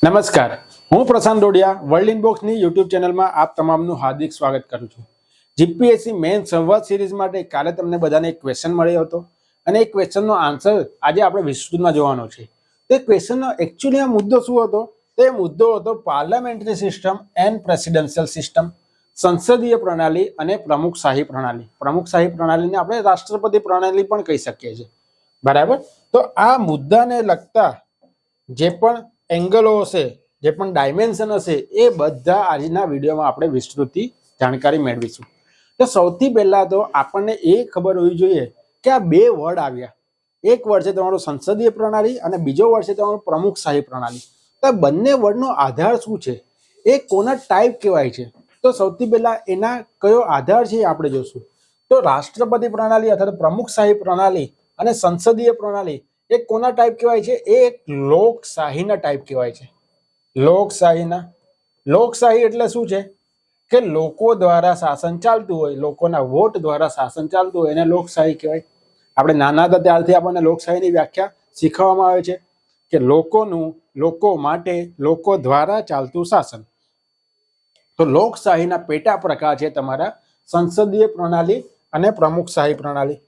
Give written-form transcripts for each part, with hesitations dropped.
નમસ્કાર, હું પ્રશાંત Dodiya world ઇનબોક્સની YouTube ચેનલમાં આપ તમામનું હાર્દિક સ્વાગત કરું છું। જીપીએસસી મેન સંવાદ સિરીઝ માટે કાલે તમને બધાને એક ક્વેશ્ચન મળ્યો હતો અને એ ક્વેશ્ચનનો આન્સર આજે આપણે વિસ્તૃતમાં જોવાનો છે। તે ક્વેશ્ચનનો એકચ્યુઅલી આ મુદ્દો શું હતો? તે મુદ્દો હતો parliamentary system and presidential system, સંસદીય પ્રણાલી અને પ્રમુખશાહી પ્રણાલી। પ્રમુખશાહી પ્રણાલીને આપણે રાષ્ટ્રપતિ પ્રણાલી પણ કહી શકીએ છીએ, બરાબર? તો આ મુદ્દાને લગતા જે પણ એંગલો હશે, જે પણ ડાયમેન્શન હશે, એ બધા આજના વિડીયોમાં આપણે વિસ્તૃતથી જાણકારી મેળવીશું। તો સૌથી પહેલા તો આપણને એ ખબર હોવી જોઈએ કે આ બે વર્ડ આવ્યા, એક વર્ડ છે તમારું સંસદીય પ્રણાલી અને બીજો વર્ડ છે તમારું પ્રમુખશાહી પ્રણાલી। તો બંને વર્ડનો આધાર શું છે, એ કોના ટાઈપ કહેવાય છે? તો સૌથી પહેલા એના કયો આધાર છે એ આપણે જોશું। તો રાષ્ટ્રપતિ પ્રણાલી અથવા પ્રમુખશાહી પ્રણાલી અને સંસદીય પ્રણાલી એ કોના ટાઈપ કહેવાય છે? એ એક લોકશાહીના ટાઈપ કહેવાય છે। લોકશાહી એટલે શું છે કે લોકો દ્વારા શાસન ચાલતું હોય, લોકોના વોટ દ્વારા શાસન ચાલતું હોય, એને લોકશાહી કહેવાય। આપણે નાના હતા ત્યારથી આપણને લોકશાહીની વ્યાખ્યા શીખવવામાં આવે છે કે લોકોનું, લોકો માટે, લોકો દ્વારા ચાલતું શાસન। તો લોકશાહીના પેટા પ્રકાર છે તમારા સંસદીય પ્રણાલી અને પ્રમુખશાહી પ્રણાલી।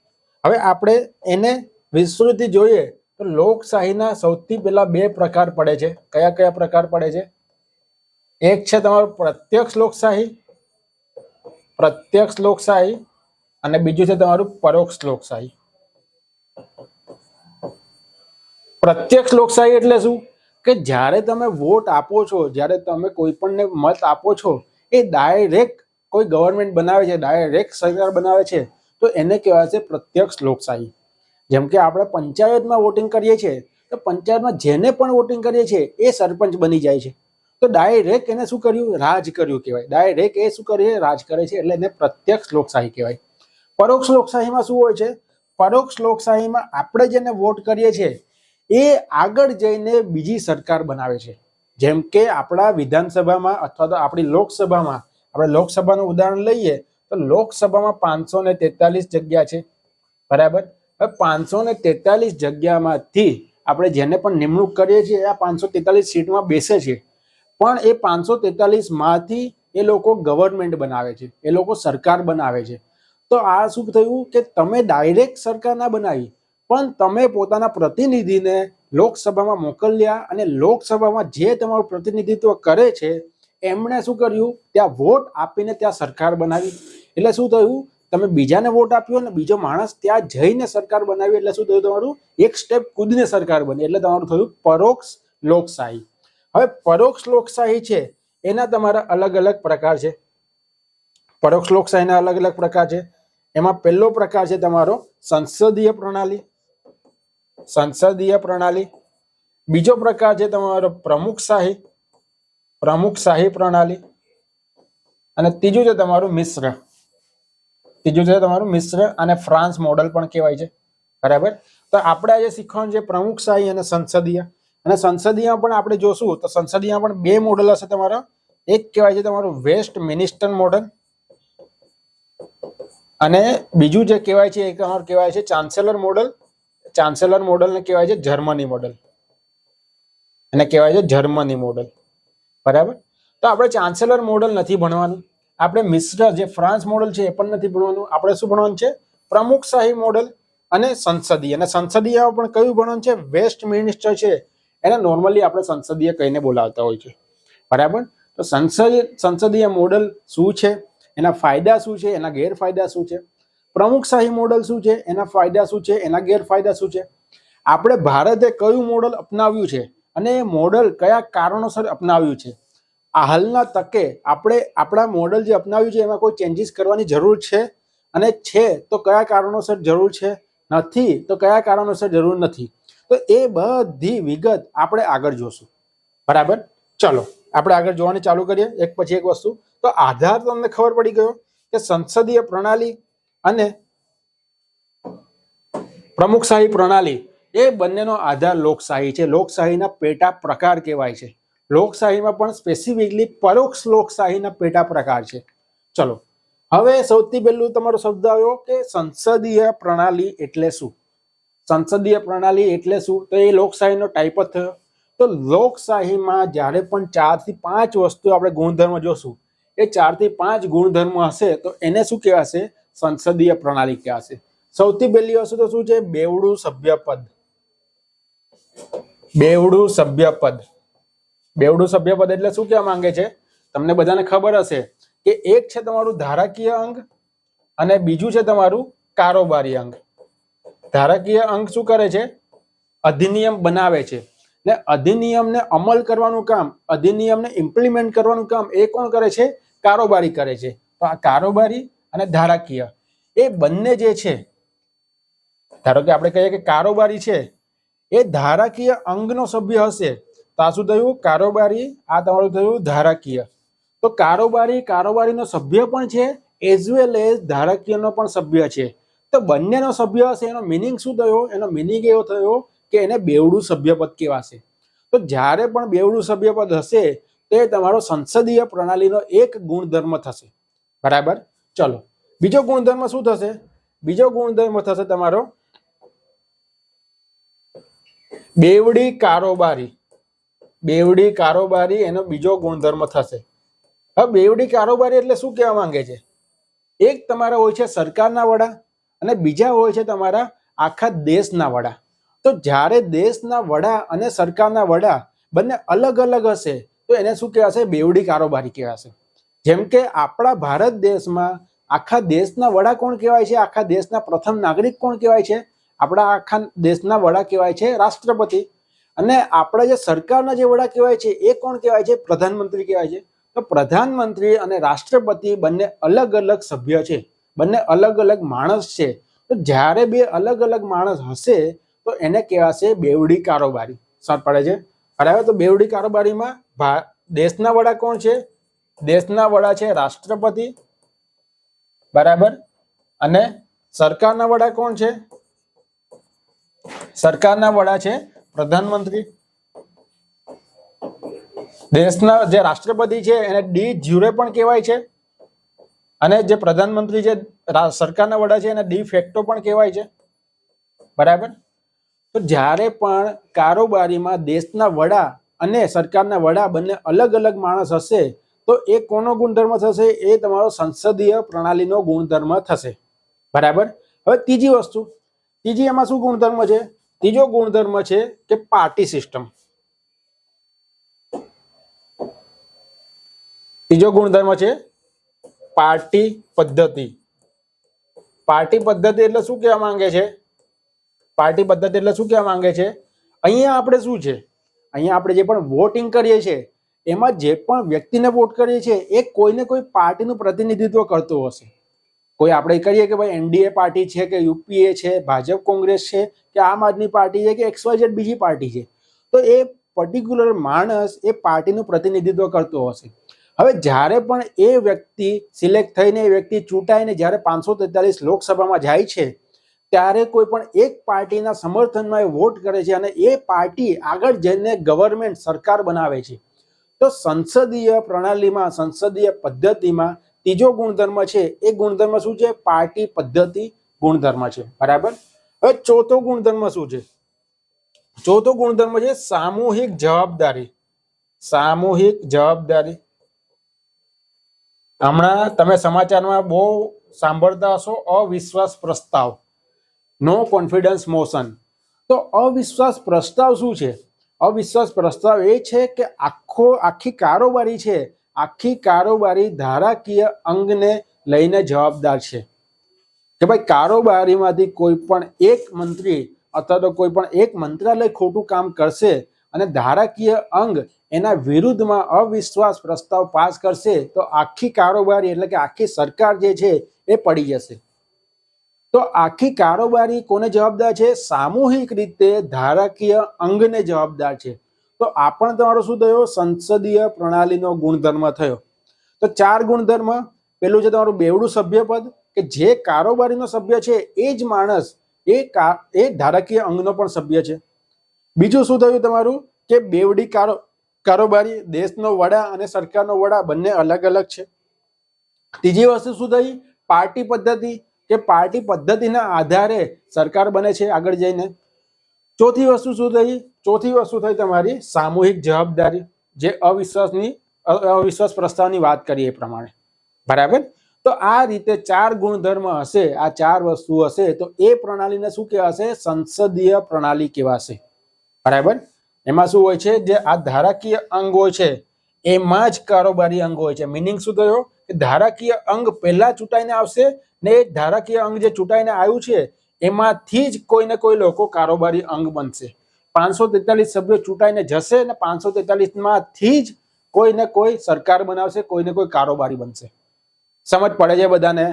હવે આપણે એને વિસ્તૃતથી જોઈએ તો લોકશાહીના સૌથી પહેલા બે પ્રકાર પડે છે। કયા કયા પ્રકાર પડે છે? એક છે તમારું પ્રત્યક્ષ લોકશાહી અને બીજું છે તમારું પરોક્ષ લોકશાહી। પ્રત્યક્ષ લોકશાહી એટલે શું કે જ્યારે તમે વોટ આપો છો, જ્યારે તમે કોઈ પણને મત આપો છો, એ ડાયરેક્ટ કોઈ ગવર્મેન્ટ બનાવે છે, ડાયરેક્ટ સરકાર બનાવે છે, તો એને કહેવાય છે પ્રત્યક્ષ લોકશાહી। જેમ કે આપણે પંચાયતમાં વોટિંગ કરીએ છીએ તો પંચાયતમાં જેને પણ વોટિંગ કરીએ છીએ એ સરપંચ બની જાય છે, તો ડાયરેક્ટ એને શું કર્યું? રાજ કર્યું કહેવાય। ડાયરેક્ટ એ શું કરે? રાજ કરે છે, એટલે એને પ્રત્યક્ષ લોકશાહી કહેવાય। પરોક્ષ લોકશાહીમાં શું હોય છે? પરોક્ષ લોકશાહીમાં આપણે જેને વોટ કરીએ છીએ એ આગળ જઈને બીજી સરકાર બનાવે છે। જેમ કે આપણા વિધાનસભામાં અથવા તો આપણી લોકસભામાં, આપણે લોકસભાનું ઉદાહરણ લઈએ તો લોકસભામાં 543 જગ્યા છે, બરાબર? હવે 543 જગ્યામાંથી આપણે જેને પણ નિમણૂક કરીએ છીએ આ 543 સીટમાં બેસે છે, પણ એ 543 માંથી એ લોકો ગવર્મેન્ટ બનાવે છે, એ લોકો સરકાર બનાવે છે। તો આ શું થયું કે તમે ડાયરેક્ટ સરકાર ના બનાવી, પણ તમે પોતાના પ્રતિનિધિને લોકસભામાં મોકલ્યા અને લોકસભામાં જે તમારું પ્રતિનિધિત્વ કરે છે એમણે શું કર્યું? ત્યાં વોટ આપીને ત્યાં સરકાર બનાવી। એટલે શું થયું? તમે બીજાને વોટ આપ્યો ને બીજો માણસ ત્યાં જઈને સરકાર બનાવી, એટલે શું થયું? તમારું એક સ્ટેપ કૂદીને સરકાર બની, એટલે તમારું થયું પરોક્ષ લોકશાહી। હવે પરોક્ષ લોકશાહી છે એના તમારા અલગ અલગ પ્રકાર છે। પરોક્ષ લોકશાહીના અલગ અલગ પ્રકાર છે। એમાં પહેલો પ્રકાર છે તમારો સંસદીય પ્રણાલી, બીજો પ્રકાર છે તમારો પ્રમુખશાહી પ્રણાલી અને ત્રીજું છે તમારું મિશ્ર અને ફ્રાન્સ મોડલ પણ કહેવાય છે, બરાબર? તો આપણે આજે શીખવાનું છે પ્રમુખશાહી અને સંસદીય। અને સંસદીયમાં પણ આપણે જોશું તો સંસદીયમાં પણ બે મોડલ હશે તમારા। એક કહેવાય છે તમારું વેસ્ટ મિનિસ્ટર મોડલ અને બીજું જે કહેવાય છે એ કહેવાય છે ચાન્સેલર મોડલ। ચાન્સેલર મોડલને કહેવાય છે જર્મની મોડલ, એને કહેવાય છે જર્મની મોડલ, બરાબર? તો આપણે ચાન્સેલર મોડલ નથી ભણવાનું, આપણે મિશ્ર જે ફ્રાન્સ મોડલ છે એ પણ નથી ભણવાનું। આપણે શું ભણવાનું છે? પ્રમુખશાહી મોડલ અને સંસદીય। અને સંસદીય પણ કયું ભણવાનું છે? વેસ્ટ મિનિસ્ટર છે એને નોર્મલી આપણે સંસદીય કહીને બોલાવતા હોય છે, બરાબર? તો સંસદીય મોડલ શું છે, એના ફાયદા શું છે, એના ગેરફાયદા શું છે? પ્રમુખશાહી મોડલ શું છે, એના ફાયદા શું છે, એના ગેરફાયદા શું છે? આપણે ભારતે કયું મોડલ અપનાવ્યું છે અને એ મોડલ કયા કારણોસર અપનાવ્યું છે? આ હાલના તકે આપણે આપણા મોડલ જે અપનાવ્યું છે એમાં કોઈ ચેન્જીસ કરવાની જરૂર છે, અને છે તો કયા કારણોસર જરૂર છે, નથી તો કયા કારણોસર જરૂર નથી? તો એ બધી વિગત આપણે આગળ જોશું, બરાબર? ચલો આપણે આગળ જોવાની ચાલુ કરીએ એક પછી એક વસ્તુ। તો આધાર તમને ખબર પડી ગયો કે સંસદીય પ્રણાલી અને પ્રમુખશાહી પ્રણાલી એ બંનેનો આધાર લોકશાહી છે। લોકશાહીના પેટા પ્રકાર કહેવાય છે। લોકશાહીમાં પણ સ્પેસિફિકલી પરોક્ષ લોકશાહીના પેટા પ્રકાર છે। ચલો હવે સૌથી પહેલું તમારો શબ્દ આવ્યો કે સંસદીય પ્રણાલી એટલે શું? સંસદીય પ્રણાલી એટલે શું? તો એ લોકશાહીનો ટાઈપ જ થયો। તો લોકશાહીમાં જ્યારે પણ 4 થી 5 વસ્તુ આપણે ગુણધર્મ જોશું, એ 4 થી 5 ગુણધર્મ હશે તો એને શું કહેવાશે? સંસદીય પ્રણાલી કહેવાશે. સૌથી પહેલી વસ્તુ તો શું છે? બેવડું સભ્યપદ. બેવડું સભ્યપદ. બેવડું સભ્યપદ એટલે શું કહેવા માંગે છે? તમને બધાને ખબર હશે કે એક છે તમારું ધારાકીય અંગ અને બીજું છે તમારું કારોબારી અંગ. ધારાકીય અંગ શું કરે છે? અધિનિયમ બનાવે છે ને અધિનિયમને અમલ કરવાનું કામ, અધિનિયમને ઇમ્પ્લિમેન્ટ કરવાનું કામ એ કોણ કરે છે? કારોબારી કરે છે. તો આ કારોબારી અને ધારાકીય એ બંને જે છે, ધારો કે આપણે કહીએ કે કારોબારી છે એ ધારાકીય અંગનો સભ્ય હશે તો આ શું થયું? કારોબારી. આ તમારું થયું ધારાકીય. તો કારોબારીનો સભ્ય પણ છે એઝ વેલ એઝ ધારાકીયનો પણ સભ્ય છે. તો બંનેનો સભ્ય હશે એનો મિનિંગ શું થયો? એનો મિનિંગ એવો થયો કે એને બેવડું સભ્યપદ કહેવાશે. તો જ્યારે પણ બેવડું સભ્યપદ હશે તે તમારો સંસદીય પ્રણાલીનો એક ગુણધર્મ થશે. બરાબર. ચલો, બીજો ગુણધર્મ શું થશે? બીજો ગુણધર્મ થશે તમારો બેવડી કારોબારી. બેવડી કારોબારી એનો બીજો ગુણધર્મ થશે. હવે બેવડી કારોબારી એટલે શું કહેવા માંગે છે? એક તમારા હોય છે સરકારના વડા અને બીજા હોય છે તમારા આખા દેશના વડા. તો જ્યારે દેશના વડા અને સરકારના વડા બંને અલગ અલગ હશે તો એને શું કહેવાશે? બેવડી કારોબારી કહેવાશે. જેમ કે આપણા ભારત દેશમાં આખા દેશના વડા કોણ કહેવાય છે? આખા દેશના પ્રથમ નાગરિક કોણ કહેવાય છે? આપણા આખા દેશના વડા કહેવાય છે રાષ્ટ્રપતિ. અને આપણા જે સરકારના જે વડા કહેવાય છે એ કોણ કહેવાય છે? પ્રધાનમંત્રી કહેવાય છે. તો પ્રધાનમંત્રી અને રાષ્ટ્રપતિ બંને અલગ અલગ સભ્ય છે, બંને અલગ અલગ માણસ છે. તો જ્યારે બે અલગ અલગ માણસ હશે તો એને કહેવાશે બેવડી કારોબારી. સમજ પડે છે? બરાબર. તો બેવડી કારોબારીમાં દેશના વડા કોણ છે? દેશના વડા છે રાષ્ટ્રપતિ. બરાબર. અને સરકારના વડા કોણ છે? સરકારના વડા છે પ્રધાનમંત્રી. દેશના જે રાષ્ટ્રપતિ છે એને ડી જ્યુરે પણ કહેવાય છે અને જે પ્રધાનમંત્રી છે સરકારના વડા છે એને ડી ફેક્ટો પણ કહેવાય છે. બરાબર. તો જ્યારે પણ કારોબારીમાં દેશના વડા અને સરકારના વડા બંને અલગ અલગ માણસ હશે તો એ કોનો ગુણધર્મ થશે? એ તમારો સંસદીય પ્રણાલીનો ગુણધર્મ થશે. બરાબર. હવે ત્રીજી વસ્તુ, ત્રીજી એમાં શું ગુણધર્મ છે? ત્રીજો ગુણધર્મ છે કે પાર્ટી સિસ્ટમ. ત્રીજો ગુણધર્મ છે પાર્ટી પદ્ધતિ. પાર્ટી પદ્ધતિ એટલે શું કહેવા માંગે છે? પાર્ટી પદ્ધતિ એટલે શું કહેવા માંગે છે? અહીંયા આપણે શું છે? અહીંયા આપણે જે પણ વોટિંગ કરીએ છીએ એમાં જે પણ વ્યક્તિને વોટ કરીએ છીએ એ કોઈને કોઈ પાર્ટીનું પ્રતિનિધિત્વ કરતો હશે. કોઈ આપણે કહીએ કે ભાઈ એનડીએ પાર્ટી છે કે યુપીએ છે, ભાજપ કોંગ્રેસ છે કે આમ આદમી પાર્ટી છે કે XYZ બીજી પાર્ટી છે. તો એ પર્ટિક્યુલર માણસ એ પાર્ટીનું પ્રતિનિધિત્વ કરતો હશે. હવે જ્યારે પણ એ વ્યક્તિ સિલેક્ટ થઈને, એ વ્યક્તિ ચૂંટાઈને જ્યારે 543 લોકસભામાં જાય છે ત્યારે કોઈ પણ એક પાર્ટીના સમર્થનમાં એ વોટ કરે છે અને એ પાર્ટી આગળ જઈને ગવર્મેન્ટ સરકાર બનાવે છે. તો સંસદીય પ્રણાલીમાં, સંસદીય પદ્ધતિમાં ત્રીજો ગુણધર્મ છે એ ગુણધર્મ શું છે? પાર્ટી પદ્ધતિ ગુણધર્મ છે. બરાબર. હવે ચોથો ગુણધર્મ શું છે? ચોથો ગુણધર્મ છે સામૂહિક જવાબદારી. સામૂહિક જવાબદારી. હમણાં તમે સમાચારમાં બહુ સાંભળતા હશો અવિશ્વાસ પ્રસ્તાવ, નો કોન્ફિડન્સ મોશન. તો અવિશ્વાસ પ્રસ્તાવ શું છે? અવિશ્વાસ પ્રસ્તાવ એ છે કે આખી કારોબારી છે, આખી કારોબારી ધારાકીય અંગને લઈને જવાબદાર છે કે ભાઈ કારોબારીમાંથી કોઈ પણ એક મંત્રી અથવા તો કોઈ પણ એક મંત્રાલય ખોટું કામ કરશે અને ધારાકીય અંગ એના વિરુદ્ધમાં અવિશ્વાસ પ્રસ્તાવ પાસ કરશે તો આખી કારોબારી એટલે કે આખી સરકાર જે છે એ પડી જશે. તો આખી કારોબારી કોને જવાબદાર છે? સામૂહિક રીતે ધારાકીય અંગને જવાબદાર છે. તો આ પણ તમારો શું થયો? સંસદીય પ્રણાલીનો ગુણધર્મ થયો. તો 4 ગુણધર્મ. પેલું છે તમારું બેવડું સભ્યપદ, કે જે કારોબારીનો સભ્ય છે એ જ માણસ એ ધારાકીય અંગનો પણ સભ્ય છે. બીજું શું થયું તમારું? કે બેવડી કારોબારી, દેશનો વડા અને સરકારનો વડા બંને અલગ અલગ છે. ત્રીજી વસ્તુ શું થઈ? પાર્ટી પદ્ધતિ, કે પાર્ટી પદ્ધતિના આધારે સરકાર બને છે આગળ જઈને. ચોથી વસ્તુ શું થઈ? ચોથી વસ્તુ થઈ તમારી સામૂહિક જવાબદારી, જે અવિશ્વાસ પ્રસ્તાવની વાત કરીએ એ પ્રમાણે, બરાબર? તો આ રીતે 4 ગુણધર્મ હશે, આ 4 વસ્તુ હશે, તો એ પ્રણાલીને શું કહેવાશે? સંસદીય પ્રણાલી કહેવાશે, બરાબર? એમાં શું હોય છે? જે આ ધારાકીય અંગ હોય છે એમાં જ કારોબારી અંગ હોય છે. મિનિંગ શું થયો? કે ધારાકીય અંગ પહેલા ચૂંટાઈને આવશે ને એ ધારાકીય અંગ જે ચૂંટાઈને આવ્યું છે એમાંથી જ કોઈને કોઈ લોકો કારોબારી અંગ બનશે. 543 સભ્યો ચૂંટાઈને જશે ને 543 માંથી જ કોઈને કોઈ સરકાર બનાવશે, કોઈને કોઈ કારોબારી બનશે. સમજ પડે છે બધાને?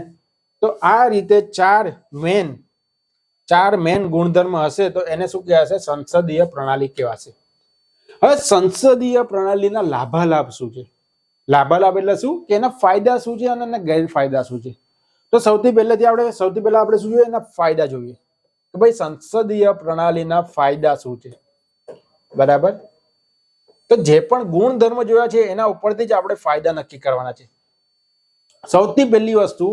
તો આ રીતે 4 મેન ગુણધર્મ હશે તો એને શું કહેવાશે? સંસદીય પ્રણાલી કહેવાશે. હવે સંસદીય પ્રણાલીના લાભાલાભ શું છે? લાભાલાભ એટલે શું? કે એના ફાયદા શું છે અને એના ગેરફાયદા શું છે? તો સૌથી પહેલા આપણે શું જોઈએ? એના ફાયદા જોઈએ કે ભાઈ સંસદીય પ્રણાલીના ફાયદા શું છે, બરાબર? તો જે પણ ગુણધર્મ જોયા છે એના ઉપરથી જ આપણે ફાયદા નક્કી કરવાના છે. સૌથી પહેલી વસ્તુ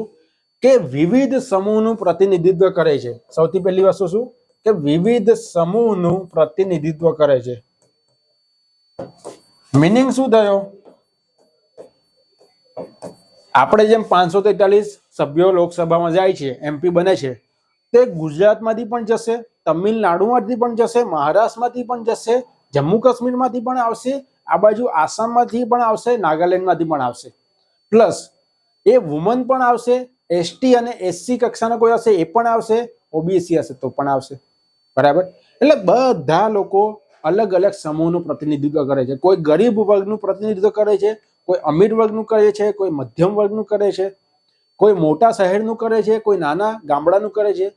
કે વિવિધ સમૂહનું પ્રતિનિધિત્વ કરે છે. સૌથી પહેલી વસ્તુ શું? કે વિવિધ સમૂહનું પ્રતિનિધિત્વ કરે છે. મિનિંગ શું થયો? આપણે જેમ 543 સભ્યો લોકસભામાં જાય છે, એમપી બને છે, તે ગુજરાતમાંથી પણ જશે, તમિલનાડુમાંથી પણ જશે, મહારાષ્ટ્રમાંથી પણ જશે, જમ્મુ કાશ્મીરમાંથી પણ આવશે, આ બાજુ આસામમાંથી પણ આવશે, નાગાલેન્ડમાંથી પણ આવશે. પ્લસ એ વુમન પણ આવશે, એસટી અને એસસી કક્ષાનો કોઈ હશે એ પણ આવશે, ઓબીસી હશે તો પણ આવશે, બરાબર? એટલે બધા લોકો અલગ અલગ સમૂહનું પ્રતિનિધિત્વ કરે છે. કોઈ ગરીબ વર્ગનું પ્રતિનિધિત્વ કરે છે, કોઈ અમીર વર્ગનું કરે છે, કોઈ મધ્યમ વર્ગનું કરે છે, કોઈ મોટા શહેરનું કરે છે, કોઈ નાના ગામડાનું કરે છે.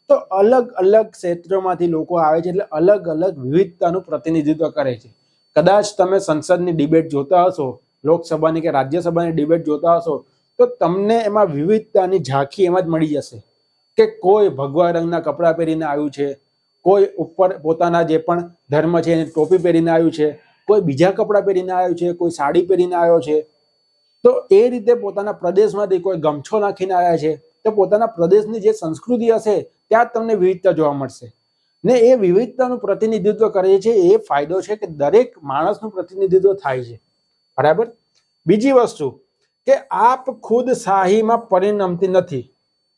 તો અલગ અલગ ક્ષેત્રોમાંથી લોકો આવે છે, એટલે અલગ અલગ વિવિધતાનું પ્રતિનિધિત્વ કરે છે. કદાચ તમે સંસદની ડિબેટ જોતા હશો, લોકસભાની કે રાજ્યસભાની ડિબેટ જોતા હશો, તો તમને એમાં વિવિધતાની ઝાંખી એમાં જ મળી જશે કે કોઈ ભગવા રંગના કપડાં પહેરીને આવ્યું છે, કોઈ ઉપર પોતાના જે પણ ધર્મ છે એની ટોપી પહેરીને આવ્યું છે, કોઈ બીજા કપડાં પહેરીને આવ્યું છે, કોઈ સાડી પહેરીને આવ્યો છે. તો એ રીતે પોતાના પ્રદેશમાંથી કોઈ ગમછો નાખીને આવ્યા છે. તો પોતાના પ્રદેશની જે સંસ્કૃતિ હશે ત્યાં તમને વિવિધતા જોવા મળશે ને એ વિવિધતાનું પ્રતિનિધિત્વ કરે છે. એ ફાયદો છે કે દરેક માણસનું પ્રતિનિધિત્વ થાય છે, બરાબર? બીજી વસ્તુ કે આપ ખુદ શાહીમાં પરિણમતી નથી.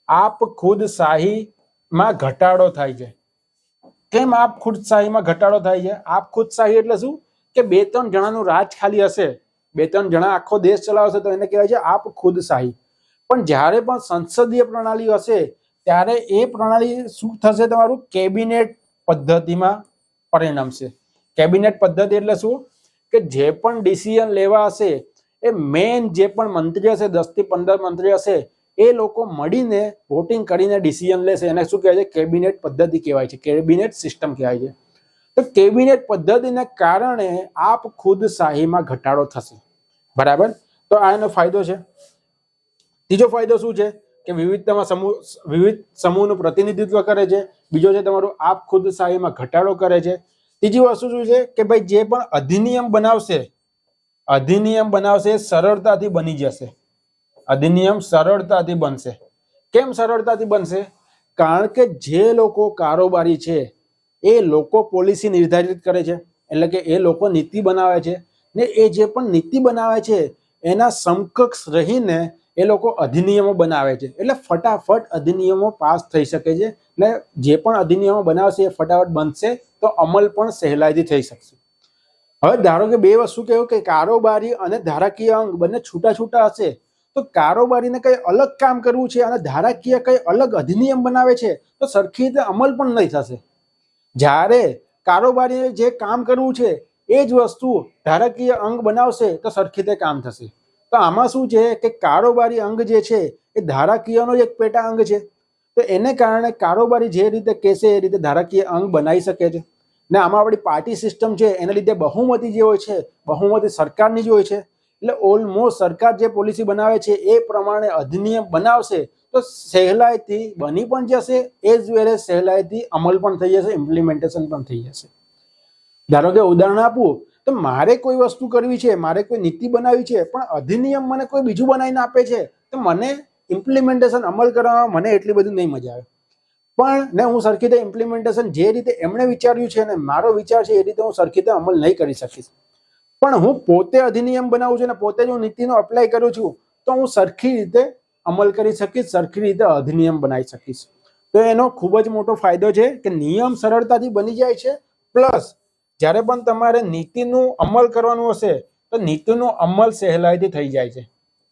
આપ ખુદ શાહીમાં ઘટાડો થાય છે. કેમ આપ ખુદ શાહીમાં ઘટાડો થાય છે? આપ ખુદ શાહી એટલે શું? કે 2-3 જણાનું રાજ ખાલી હશે, 2-3 જણા આખો દેશ ચલાવશે તો એને કહેવાય છે આપ ખુદ શાહી. પણ જ્યારે પણ સંસદીય પ્રણાલી હશે ત્યારે એ પ્રણાલી શું થશે? તમારું કેબિનેટ પદ્ધતિમાં પરિણમશે. કેબિનેટ પદ્ધતિ એટલે શું? કે જે પણ ડિસિઝન લેવા હશે એ મેન જે પણ મંત્રી હશે, 10 થી 15 મંત્રી હશે, એ લોકો મળીને વોટિંગ કરીને ડિસિઝન લેશે. એને શું કહેવાય છે? કેબિનેટ પદ્ધતિ કહેવાય છે, કેબિનેટ સિસ્ટમ કહેવાય છે. તો કેબિનેટ પદ્ધતિને કારણે આપ ખુદ શાહીમાં ઘટાડો થશે, બરાબર? તો આ એનો ફાયદો છે. ત્રીજો ફાયદો શું છે? કે વિવિધ સમૂહનું પ્રતિનિધિત્વ કરે છે. બીજો છે તમારું આપ ખુદ શાહીમાં ઘટાડો કરે છે. ત્રીજી વસ્તુ શું છે? કે ભાઈ જે પણ અધિનિયમ બનાવશે સરળતાથી બની જશે. અધિનિયમ સરળતાથી બનશે. કેમ સરળતાથી બનશે? કારણ કે જે લોકો કારોબારી છે એ લોકો પોલિસી નિર્ધારિત કરે છે, એટલે કે એ લોકો નીતિ બનાવે છે ને એ જે પણ નીતિ બનાવે છે એના સમકક્ષ રહીને એ લોકો અધિનિયમો બનાવે છે. એટલે ફટાફટ અધિનિયમો પાસ થઈ શકે છે. એટલે જે પણ અધિનિયમો બનાવશે એ ફટાફટ બનશે તો અમલ પણ સહેલાઈથી થઈ શકશે. હવે ધારો કે 2 વસ્તુ કહ્યું કે કારોબારી અને ધારાકીય અંગ બંને છૂટા છૂટા હશે, તો કારોબારીને કઈ અલગ કામ કરવું છે અને ધારાકીય કઈ અલગ અધિનિયમ બનાવે છે તો સરખી રીતે અમલ પણ નહીં થશે. જ્યારે કારોબારીએ જે કામ કરવું છે એ જ વસ્તુ ધારાકીય અંગ બનાવશે તો સરખી રીતે કામ થશે. તો આમાં શું છે કે કારોબારી અંગ જે છે એ ધારાકીયનો એક પેટા અંગ છે. તો એને કારણે કારોબારી જે રીતે કહેશે એ રીતે ધારાકીય અંગ બનાવી શકે છે. ને આમાં આપણી પાર્ટી સિસ્ટમ છે એના લીધે બહુમતી જે હોય છે, બહુમતી સરકારની જ હોય છે. એટલે ઓલમોસ્ટ સરકાર જે પોલિસી બનાવે છે એ પ્રમાણે અધિનિયમ બનાવશે તો સહેલાઈથી બની પણ જશે, એઝ વેલ એઝ સહેલાઈથી અમલ પણ થઈ જશે, ઇમ્પ્લિમેન્ટેશન પણ થઈ જશે. ધારો કે ઉદાહરણ આપું તો મારે કોઈ વસ્તુ કરવી છે, મારે કોઈ નીતિ બનાવી છે, પણ અધિનિયમ મને કોઈ બીજું બનાવીને આપે છે તો મને ઇમ્પ્લિમેન્ટેશન અમલ કરવામાં મને એટલી બધી નહીં મજા આવે. પણ ને હું સરખી રીતે ઇમ્પ્લિમેન્ટેશન જે રીતે એમણે વિચાર્યું છે ને મારો વિચાર છે એ રીતે હું સરખી રીતે અમલ નહીં કરી શકીશ. પણ હું પોતે અધિનિયમ બનાવું છું ને પોતે જ હું નીતિનો અપ્લાય કરું છું તો હું સરખી રીતે અમલ કરી શકીશ, સરખી રીતે અધિનિયમ બનાવી શકીશ. તો એનો ખૂબ જ મોટો ફાયદો છે કે નિયમ સરળતાથી બની જાય છે. પ્લસ જ્યારે પણ તમારે નીતિનું અમલ કરવાનું હશે તો નીતિનો અમલ સહેલાઈથી થઈ જાય છે.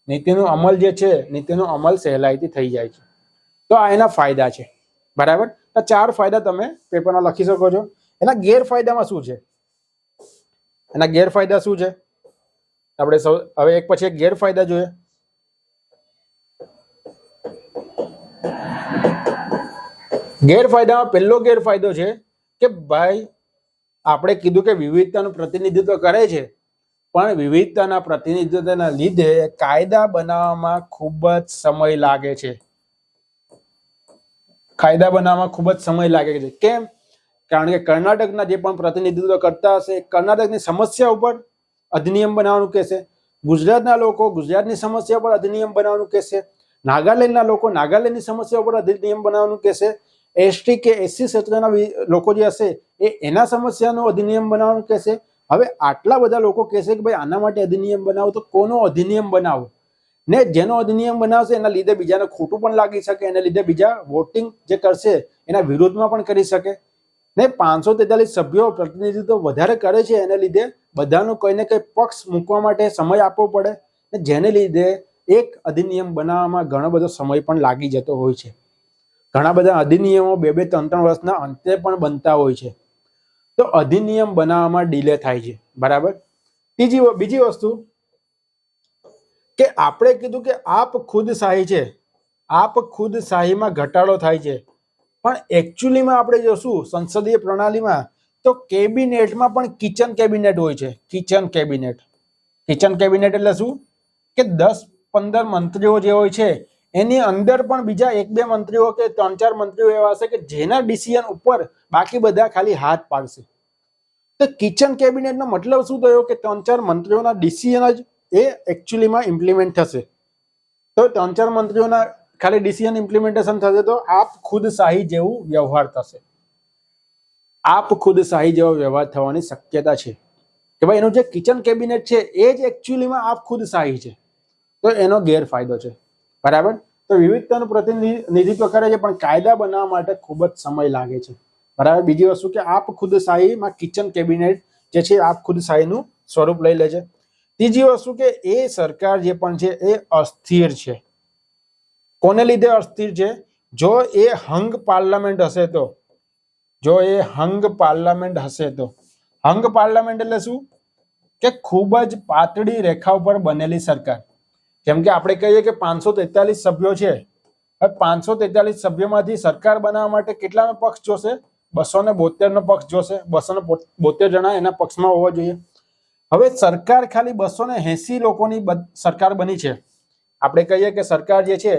નીતિનો અમલ જે છે નીતિનો અમલ સહેલાઈથી થઈ જાય છે. તો આ એના ફાયદા છે. બરાબર. તો 4 ફાયદા તમે પેપરમાં લખી શકો છો. એના ગેરફાયદામાં શું છે? એના ગેરફાયદા શું છે આપણે હવે એક પછી એક ગેરફાયદા જોઈએ. ગેરફાયદામાં પહેલો ગેરફાયદો છે કે ભાઈ આપણે કીધું કે વિવિધતાનું પ્રતિનિધિત્વ કરે છે પણ વિવિધતાના પ્રતિનિધિત્વના લીધે કાયદા બનાવવામાં ખૂબ જ સમય લાગે છે. કાયદા બનાવવામાં ખૂબ જ સમય લાગે છે. કેમ? કારણ કે કર્ણાટકના જે પણ પ્રતિનિધિત્વ કરતા હશે કર્ણાટકની સમસ્યા ઉપર અધિનિયમ બનાવવાનું કહેશે. ગુજરાતના લોકો ગુજરાતની સમસ્યા ઉપર અધિનિયમ બનાવવાનું કહેશે. નાગાલેન્ડના લોકો નાગાલેન્ડની સમસ્યા ઉપર અધિનિયમ બનાવવાનું કહેશે. એસટી કે એસસી ક્ષેત્રના લોકો જે હશે એના સમસ્યાનો અધિનિયમ બનાવવાનું કહેશે. હવે આટલા બધા લોકો કહેશે કે ભાઈ આના માટે અધિનિયમ બનાવો તો કોનો અધિનિયમ બનાવો? ને જેનો અધિનિયમ બનાવશે એના લીધે બીજાને ખોટું પણ લાગી શકે, એના લીધે બીજા વોટિંગ જે કરશે એના વિરોધમાં પણ કરી શકે. ને 543 સભ્યો પ્રતિનિધિત્વ વધારે કરે છે એને લીધે બધાનો કોઈ ને કોઈ પક્ષ મૂકવા માટે સમય આપવો પડે ને જેને લીધે એક અધિનિયમ બનાવવામાં ઘણો બધો સમય પણ લાગી જતો હોય છે. ઘણા બધા અધિનિયમો 2-3 વર્ષના અંતે પણ બનતા હોય છે. તો અધિનિયમ બનાવવામાં ડીલે થાય છે. બરાબર. બીજી વસ્તુ કે આપણે કીધું કે આપ ખુદ શાહી છે, આપ ખુદ શાહીમાં ઘટાડો થાય છે. પણ એકચ્યુઅલીમાં આપણે જોશું સંસદીય પ્રણાલીમાં તો કેબિનેટમાં પણ કિચન કેબિનેટ હોય છે. Kitchen cabinet. કિચન કેબિનેટ એટલે શું? કે 10-15 મંત્રીઓ જે હોય છે એની અંદર પણ બીજા 1-2 મંત્રીઓ કે 3-4 મંત્રીઓ એવા હશે કે જેના ડિસિઝન ઉપર બાકી બધા ખાલી હાથ પાડશે. તો કિચન કેબિનેટનો મતલબ શું થયો કે 3-4 મંત્રીઓના ડિસિઝન જ એ એકચ્યુઅલીમાં ઇમ્પ્લિમેન્ટ થશે. તો 3-4 મંત્રીઓના ખાલી ડિસિઝન ઇમ્પ્લિમેન્ટેશન થશે તો આપ ખુદ શાહી જેવું વ્યવહાર થશે. આપ ખુદ શાહી જેવો વ્યવહાર થવાની શક્યતા છે કે ભાઈ એનું જે કિચન કેબિનેટ છે એ જ એકચ્યુઅલીમાં આપ ખુદ શાહી છે. તો એનો ગેરફાયદો છે. બરાબર. તો વિવિધતાનું પ્રતિનિધિત્વ કરે છે પણ કાયદા બનાવવા માટે ખૂબ જ સમય લાગે છે. બરાબર. બીજી વસ્તુ કે આપ ખુદ શાહીમાં કિચન કેબિનેટ જે છે આપ ખુદ શાહીનું સ્વરૂપ લઈ લે છે. ત્રીજી વસ્તુ કે એ સરકાર જે પણ છે એ અસ્થિર છે. કોને લીધે અસ્થિર છે? જો એ હંગ પાર્લામેન્ટ હશે તો. જો એ હંગ પાર્લામેન્ટ હશે તો. હંગ પાર્લામેન્ટ એટલે શું? કે ખૂબ જ પાતળી રેખા ઉપર બનેલી સરકાર. જેમ કે આપણે કહીએ કે 543 સભ્યો છે. હવે 543 સભ્યોમાંથી સરકાર બનાવવા માટે કેટલાનો પક્ષ જોશે? 272 નો પક્ષ જોશે. 272 જણા એના પક્ષમાં હોવા જોઈએ. હવે સરકાર ખાલી 280 લોકોની સરકાર બની છે. આપણે કહીએ કે સરકાર જે છે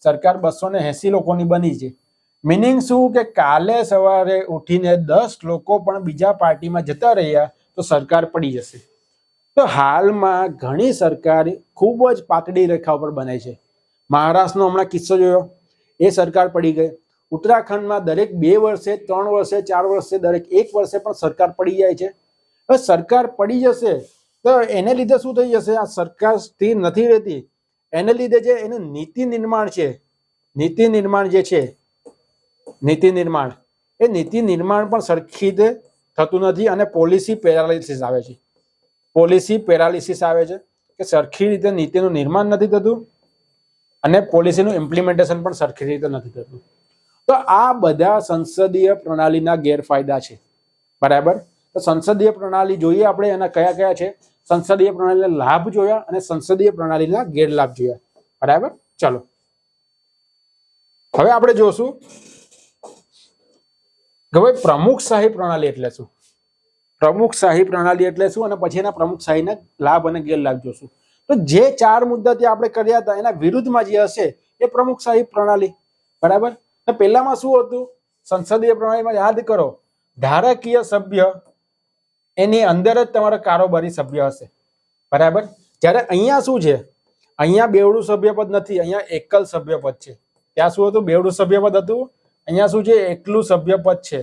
સરકાર 280 લોકોની બની છે. મિનિંગ શું કે કાલે સવારે ઉઠીને 10 લોકો પણ બીજા પાર્ટીમાં જતા રહ્યા તો સરકાર પડી જશે. તો હાલમાં ઘણી સરકાર ખૂબ જ પાતળી રેખા ઉપર બને છે. મહારાષ્ટ્રનો હમણાં કિસ્સો જોયો, એ સરકાર પડી ગઈ. ઉત્તરાખંડમાં દરેક 2 વર્ષે 3 વર્ષે 4 વર્ષે દરેક 1 વર્ષે પણ સરકાર પડી જાય છે. હવે સરકાર પડી જશે તો એને લીધે શું થઈ જશે? આ સરકાર સ્થિર નથી રહેતી. એને લીધે જે એનું નીતિ નિર્માણ છે, નીતિ નિર્માણ જે છે નીતિ નિર્માણ એ નીતિ નિર્માણ પણ સરખી રીતે થતું નથી અને પોલિસી પેરાલિસિસ આવે છે. પોલિસી પેરાલિસિસ આવે છે કે સરખી રીતે નીતિનું નિર્માણ નથી થતું અને પોલિસીનું ઇમ્પ્લિમેન્ટેશન પણ સરખી રીતે નથી થતું. તો આ બધા સંસદીય પ્રણાલીના ગેરફાયદા છે. બરાબર. તો સંસદીય પ્રણાલી જોઈએ આપણે એના કયા કયા છે. સંસદીય પ્રણાલીના લાભ જોયા અને સંસદીય પ્રણાલીના ગેરલાભ જોયા. બરાબર. ચલો હવે આપણે જોશું કે ભાઈ પ્રમુખશાહી પ્રણાલી એટલે શું. પ્રમુખશાહી પ્રણાલી એટલે શું અને પછી એના પ્રમુખશાહીના લાભ અને ગેરલાભ જોશું. તો જે 4 મુદ્દાથી આપણે કર્યા હતા એના વિરુદ્ધમાં જે હશે એ પ્રમુખશાહી પ્રણાલી. બરાબર. તો પહેલામાં શું હતું? સંસદીય પ્રણાલીમાં યાદ કરો, ધારાકીય સભ્ય એની અંદર જ તમારો કારોબારી સભ્ય હશે. બરાબર. જ્યારે અહીંયા શું છે? અહીંયા બેવડું સભ્યપદ નથી, અહીંયા એકલ સભ્યપદ છે. ત્યાં શું હતું? બેવડું સભ્યપદ હતું. અહીંયા શું છે, એકલું સભ્યપદ છે,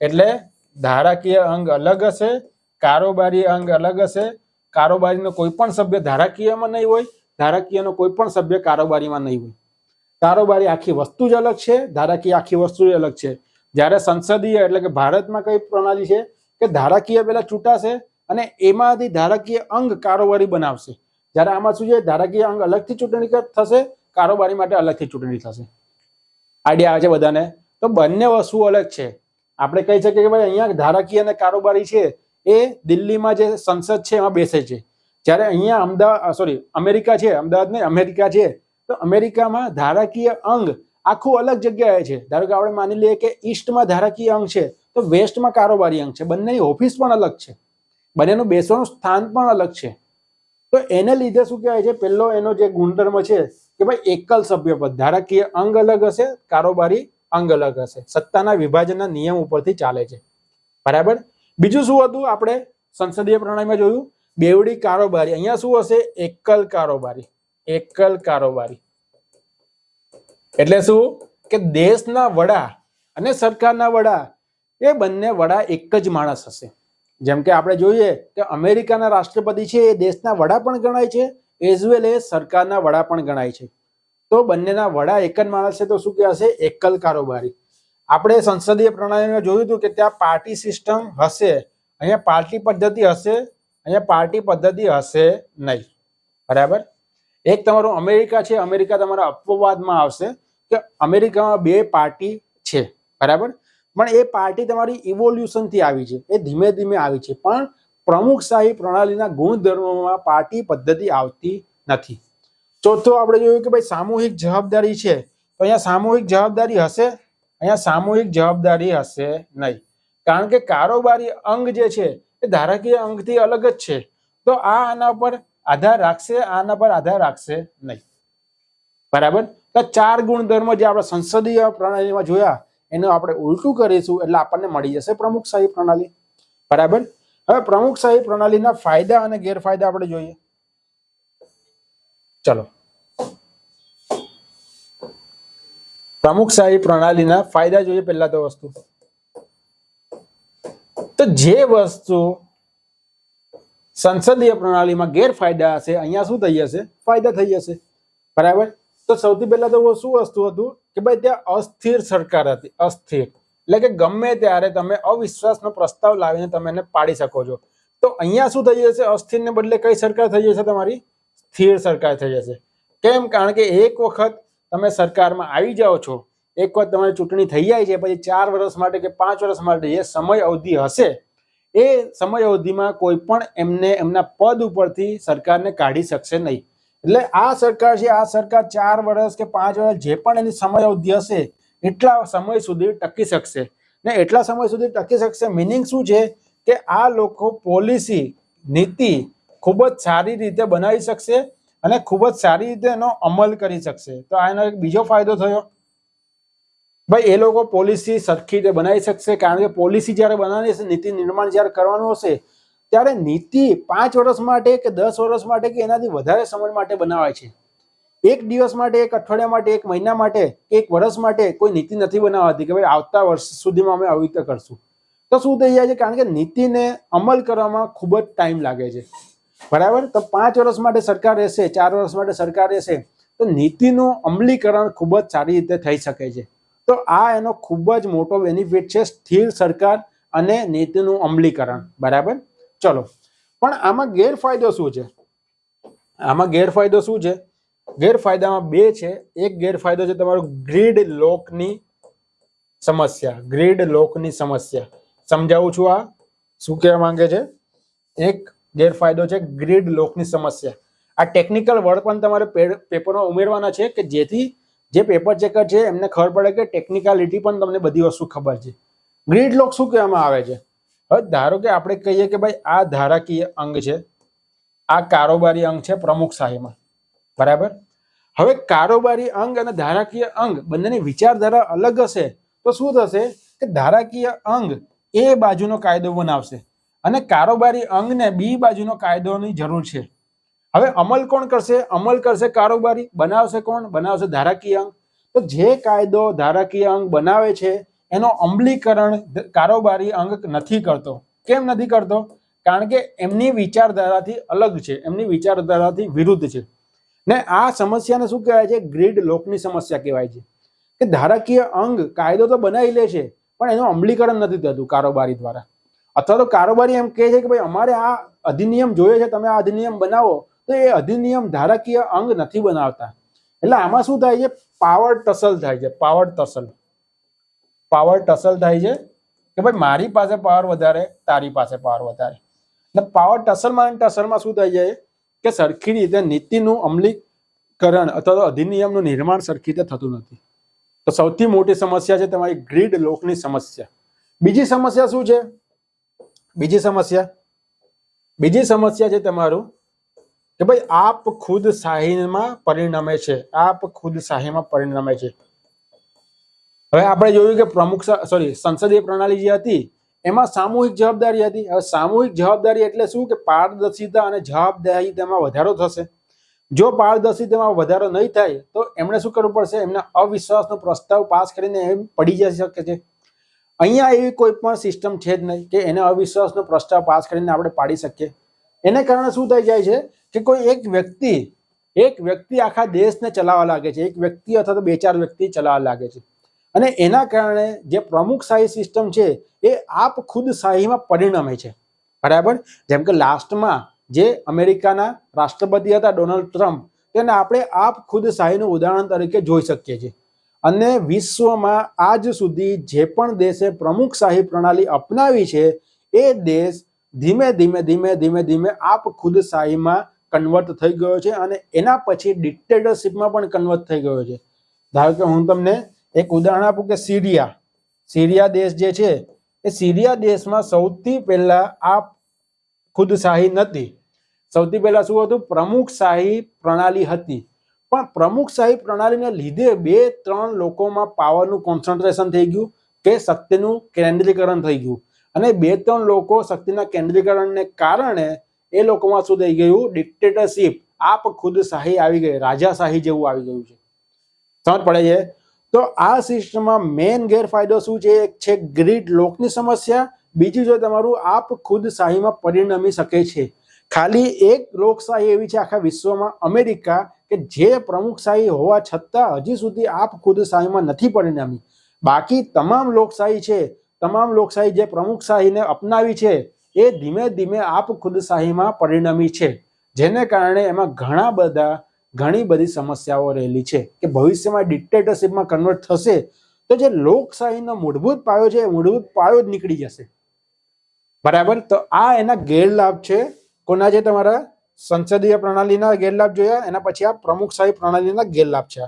એટલે ધારાકીય અંગ અલગ હશે, કારોબારી અંગ અલગ હશે. કારોબારીનો કોઈ પણ સભ્ય ધારાકીયમાં નહીં હોય, ધારાકીયનો કોઈ પણ સભ્ય કારોબારીમાં નહીં હોય. કારોબારી આખી વસ્તુ જ અલગ છે, ધારાકીય આખી વસ્તુ જ અલગ છે. જ્યારે સંસદીય એટલે કે ભારતમાં કઈ પ્રણાલી છે કે ધારાકીય પેલા ચૂંટાશે અને એમાંથી ધારાકીય અંગ કારોબારી બનાવશે. જ્યારે આમાં શું છે, ધારાકીય અંગ અલગથી ચૂંટણી થશે, કારોબારી માટે અલગથી ચૂંટણી થશે. આઈડિયા આવે છે બધાને? તો બંને વસ્તુ અલગ છે. આપણે કહી શકીએ કે ભાઈ અહીંયા ધારાકીય અને કારોબારી છે એ દિલ્હીમાં જે સંસદ છે એમાં બેસે છે, જ્યારે અહીંયા અમેરિકા છે, અમદાવાદ નહીં અમેરિકા છે, તો અમેરિકામાં ધારાકીય અંગ આખું અલગ જગ્યાએ છે. ધારો કે આપણે માની લઈએ કે ઈસ્ટમાં ધારાકીય અંગ છે તો વેસ્ટમાં કારોબારી અંગ છે. બંનેની ઓફિસ પણ અલગ છે, બંનેનું બેસવાનું સ્થાન પણ અલગ છે. તો એને લીધે શું કહેવાય છે, પહેલો એનો જે ગુણધર્મ છે કે ભાઈ એકલ સભ્યપદ, ધારાકીય અંગ અલગ હશે, કારોબારી અંગ અલગ હશે. સત્તાના વિભાજનના નિયમ ઉપરથી ચાલે છે. બરાબર. બીજું શું હતું આપણે સંસદીય પ્રણાલીમાં જોયું? બેવડી કારોબારી. અહીંયા શું હશે? એકલ કારોબારી. એકલ કારોબારી એટલે શું કે દેશના વડા અને સરકારના વડા એ બંને વડા એક જ માણસ હશે. જેમ કે આપણે જોઈએ કે અમેરિકાના રાષ્ટ્રપતિ છે એ દેશના વડા પણ ગણાય છે, એઝ વેલ એ સરકારના વડા પણ ગણાય છે. તો બંનેના વડા એક જ માણસ છે, તો શું કહેવાશે? એકલ કારોબારી. આપણે સંસદીય પ્રણાલીમાં જોયું હતું કે ત્યાં પાર્ટી સિસ્ટમ હશે, અહીંયા પાર્ટી પદ્ધતિ હશે, અહીંયા પાર્ટી પદ્ધતિ હશે નહીં. બરાબર. એક તમારું અમેરિકા છે, અમેરિકા તમારા અપવાદમાં આવશે કે અમેરિકામાં બે પાર્ટી છે. બરાબર. પણ એ પાર્ટી તમારી ઇવોલ્યુશનથી આવી છે, એ ધીમે ધીમે આવી છે, પણ પ્રમુખશાહી પ્રણાલીના ગુણધર્મોમાં પાર્ટી પદ્ધતિ આવતી નથી. ચોથું આપણે જોયું કે ભાઈ સામૂહિક જવાબદારી છે, તો અહીંયા સામૂહિક જવાબદારી હશે, અહીંયા સામૂહિક જવાબદારી હશે નહીં, કારણ કે કારોબારી અંગ જે છે એ ધારાકીય અંગથી અલગ જ છે. તો આના પર આધાર રાખશે, આના પર આધાર રાખશે નહીં. બરાબર. તો ચાર ગુણધર્મો જે આપણે સંસદીય પ્રણાલીમાં જોયા એનું આપણે ઉલટું કરીશું એટલે આપણને મળી જશે પ્રમુખશાહી પ્રણાલી. બરાબર. હવે પ્રમુખશાહી પ્રણાલીના ફાયદા અને ગેરફાયદા આપણે જોઈએ. ચલો, પ્રમુખશાહી પ્રણાલીના ફાયદા જોઈએ. પહેલા તો વસ્તુ તો જે વસ્તુ સંસદીય પ્રણાલીમાં ગેરફાયદા હશે, અહીંયા શું થઈ જશે? ફાયદા થઈ જશે. બરાબર. તો સૌથી પહેલા તો શું વસ્તુ હતું કે ભાઈ ત્યાં અસ્થિર સરકાર હતી. અસ્થિર એટલે કે ગમે ત્યારે તમે અવિશ્વાસનો પ્રસ્તાવ લાવીને તમે એને પાડી શકો છો. તો અહીંયા શું થઈ જશે? અસ્થિરને બદલે કઈ સરકાર થઈ જશે? તમારી સ્થિર સરકાર થઈ જશે. કેમ? કારણ કે એક વખત તમે સરકારમાં આવી જાઓ છો, એક વખત તમારી ચૂંટણી થઈ જાય છે, પછી 4 વર્ષ માટે કે 5 વર્ષ માટે જે સમય અવધિ હશે એ સમય અવધિમાં કોઈ પણ એમને એમના પદ ઉપરથી સરકારને કાઢી શકશે નહીં. એટલે આ સરકાર છે, આ સરકાર 4 વર્ષ કે 5 વર્ષ જે પણ એની સમય અવધિ હશે એટલા સમય સુધી ટકી શકશે ને. એટલા સમય સુધી ટકી શકશે મિનિંગ શું છે કે આ લોકો પોલિસી નીતિ ખૂબ જ સારી રીતે બનાવી શકશે અને ખૂબ જ સારી રીતે એનો અમલ કરી શકશે. તો આનો એક બીજો ફાયદો થયો ભાઈ, એ લોકો પોલિસી સરખી રીતે બનાવી શકશે, કારણ કે પોલિસી જ્યારે બનાવવાની હશે, નીતિ નિર્માણ જ્યારે કરવાનું હશે ત્યારે નીતિ 5 વર્ષ માટે કે 10 વર્ષ માટે કે એનાથી વધારે સમય માટે બનાવાય છે. એક દિવસ માટે, એક અઠવાડિયા માટે, એક મહિના માટે, એક વર્ષ માટે કોઈ નીતિ નથી બનાવાતી કે ભાઈ આવતા વર્ષ સુધીમાં અમે આવી રીતે કરશું. તો શું થઈ જાય છે? કારણ કે નીતિને અમલ કરવામાં ખૂબ જ ટાઈમ લાગે છે. બરાબર. તો 5 વર્ષ માટે સરકાર રહેશે, 4 વર્ષ માટે સરકાર રહેશે, તો નીતિનું અમલીકરણ ખૂબ જ સારી રીતે થઈ શકે છે. તો આ એનો ખૂબ જ મોટો બેનિફિટ છે, સ્થિર સરકાર અને નીતિનું અમલીકરણ. બરાબર. ચલો, પણ આમાં ગેરફાયદો શું છે? આમાં ગેરફાયદો શું છે? ગેરફાયદામાં બે છે. એક ગેરફાયદો છે તમારો ગ્રીડ લોકની સમસ્યા. ગ્રીડ લોકની સમસ્યા સમજાવું છું. આ શું કહેવા માંગે છે? એક ગેરફાયદો છે ગ્રીડ લોકની સમસ્યા. આ ટેકનિકલ વર્ડ પણ તમારે પેપરમાં ઉમેરવાના છે કે જેથી જે પેપર ચેકર છે એમને ખબર પડે કે ટેકનિકાલિટી પણ તમને બધી વસ્તુ ખબર છે. ગ્રીડ લોક શું કહેવામાં આવે છે? હવે ધારો કે આપણે કહીએ કે ભાઈ આ ધારાકીય અંગ છે, આ કારોબારી અંગ છે પ્રમુખશાહીમાં. બરાબર. હવે કારોબારી અંગ અને ધારાકીય અંગ બંનેની વિચારધારા અલગ હશે તો શું થશે કે ધારાકીય અંગ એ બાજુનો કાયદો બનાવશે અને કારોબારી અંગને બી બાજુનો કાયદોની જરૂર છે. હવે અમલ કોણ કરશે? અમલ કરશે કારોબારી. બનાવશે કોણ? બનાવશે ધારાકીય અંગ. તો તો જે કાયદો ધારાકીય અંગ બનાવે છે એનો અમલીકરણ કારોબારી અંગ નથી કરતો. કેમ નથી કરતો? કારણ કે એમની વિચારધારાથી અલગ છે, એમની વિચારધારાથી વિરુદ્ધ છે. ને આ સમસ્યાને શું કહેવાય છે? ગ્રીડ લોકની સમસ્યા કહેવાય છે. કે ધારાકીય અંગ કાયદો તો બનાવી લે છે પણ એનું અમલીકરણ નથી થતું કારોબારી દ્વારા, અથવા તો કારોબારી એમ કહે છે કે ભાઈ અમારે આ અધિનિયમ જોઈએ છે, તમે આ અધિનિયમ બનાવો, તો એ અધિનિયમ ધારાકીય અંગ નથી બનાવતા. એટલે આમાં શું થાય છે? પાવર ટસલ થાય છે. પાવર ટસલ થાય છે કે ભાઈ મારી પાસે પાવર વધારે, તારી પાસે પાવર વધારે. એટલે પાવર ટસલમાં શું થઈ જાય કે સરખી રીતે નીતિનું અમલીકરણ અથવા તો અધિનિયમનું નિર્માણ સરખી રીતે થતું નથી. તો સૌથી મોટી સમસ્યા છે તમારી ગ્રીડ લોકની સમસ્યા. બીજી સમસ્યા શું છે? બીજી સમસ્યા છે તમારું કે ભાઈ આપ ખુદ શાહીમાં પરિણમે છે. હવે આપણે જોયું કે સંસદીય પ્રણાલી જે હતી એમાં સામૂહિક જવાબદારી હતી. હવે સામૂહિક જવાબદારી એટલે શું? કે પારદર્શિતા અને જવાબદારી તેમાં વધારો થશે. જો પારદર્શિતામાં વધારો નહીં થાય તો એમણે શું કરવું પડશે? એમને અવિશ્વાસનો પ્રસ્તાવ પાસ કરીને એમ પડી જઈ શકે છે. અહીંયા એવી કોઈ પણ સિસ્ટમ છે જ નહીં કે એને અવિશ્વાસનો પ્રસ્તાવ પાસ કરીને આપણે પાડી શકીએ. એને કારણે શું થઈ જાય છે કે કોઈ એક વ્યક્તિ આખા દેશને ચલાવવા લાગે છે. એક વ્યક્તિ અથવા તો 2-4 વ્યક્તિ ચલાવવા લાગે છે. અને એના કારણે જે પ્રમુખશાહી સિસ્ટમ છે એ આપ ખુદ શાહીમાં પરિણમે છે. બરાબર? જેમ કે લાસ્ટમાં જે અમેરિકાના રાષ્ટ્રપતિ હતા ડોનાલ્ડ ટ્રમ્પ, તેને આપણે આપ ખુદ શાહીનું ઉદાહરણ તરીકે જોઈ શકીએ છીએ. અને વિશ્વમાં આજ સુધી જે પણ દેશે પ્રમુખશાહી પ્રણાલી અપનાવી છે એ દેશ ધીમે ધીમે આપ ખુદ શાહીમાં કન્વર્ટ થઈ ગયો છે અને એના પછી ડિક્ટેટરશિપમાં પણ કન્વર્ટ થઈ ગયો છે. ધારો કે હું તમને એક ઉદાહરણ આપું કે સિરિયા દેશ જે છે એ સિરિયા દેશમાં સૌથી પહેલા આ ખુદ શાહી નથી. સૌથી પહેલા શું હતું? પ્રમુખશાહી પ્રણાલી હતી. પણ પ્રમુખશાહી પ્રણાલીને લીધે 2-3 લોકોમાં પાવરનું કોન્સન્ટ્રેશન થઈ ગયું કે શક્તિનું કેન્દ્રીકરણ થઈ ગયું. અને 2-3 લોકો શક્તિના કેન્દ્રીકરણને કારણે એ લોકોમાં શું થઈ ગયું? ડિક્ટેટરશિપ, આપ ખુદ શાહી આવી ગઈ, રાજાશાહી જેવું આવી ગયું છે. સમજ પડે છે? તો આ સિસ્ટમમાં મેઇન ગેરફાયદો શું છે? એક છે ગ્રીડ લોકની સમસ્યા, બીજું જો તમારું આપ ખુદ શાહીમાં પરિણમી શકે છે. ખાલી એક લોકશાહી એવી છે આખા વિશ્વમાં, અમેરિકા, કે જે પ્રમુખશાહી હોવા છતાં હજી સુધી આપ ખુદ શાહીમાં નથી પરિણમી. બાકી તમામ લોકશાહી છે, તમામ લોકશાહી જે પ્રમુખશાહીને અપનાવી છે એ ધીમે ધીમે આપ ખુદ શાહીમાં પરિણમી છે. જેને કારણે એમાં ઘણી બધી સમસ્યાઓ રહેલી છે કે ભવિષ્યમાં ડિક્ટેટરશિપમાં કન્વર્ટ થશે તો જે લોકશાહીનો મૂળભૂત પાયો છે એ મૂળભૂત પાયો જ નીકળી જશે. બરાબર? તો આ એના ગેરલાભ છે. કોના છે? તમારા સંસદીય પ્રણાલીના ગેરલાભ જોયા, એના પછી આ પ્રમુખશાહી પ્રણાલીના ગેરલાભ છે.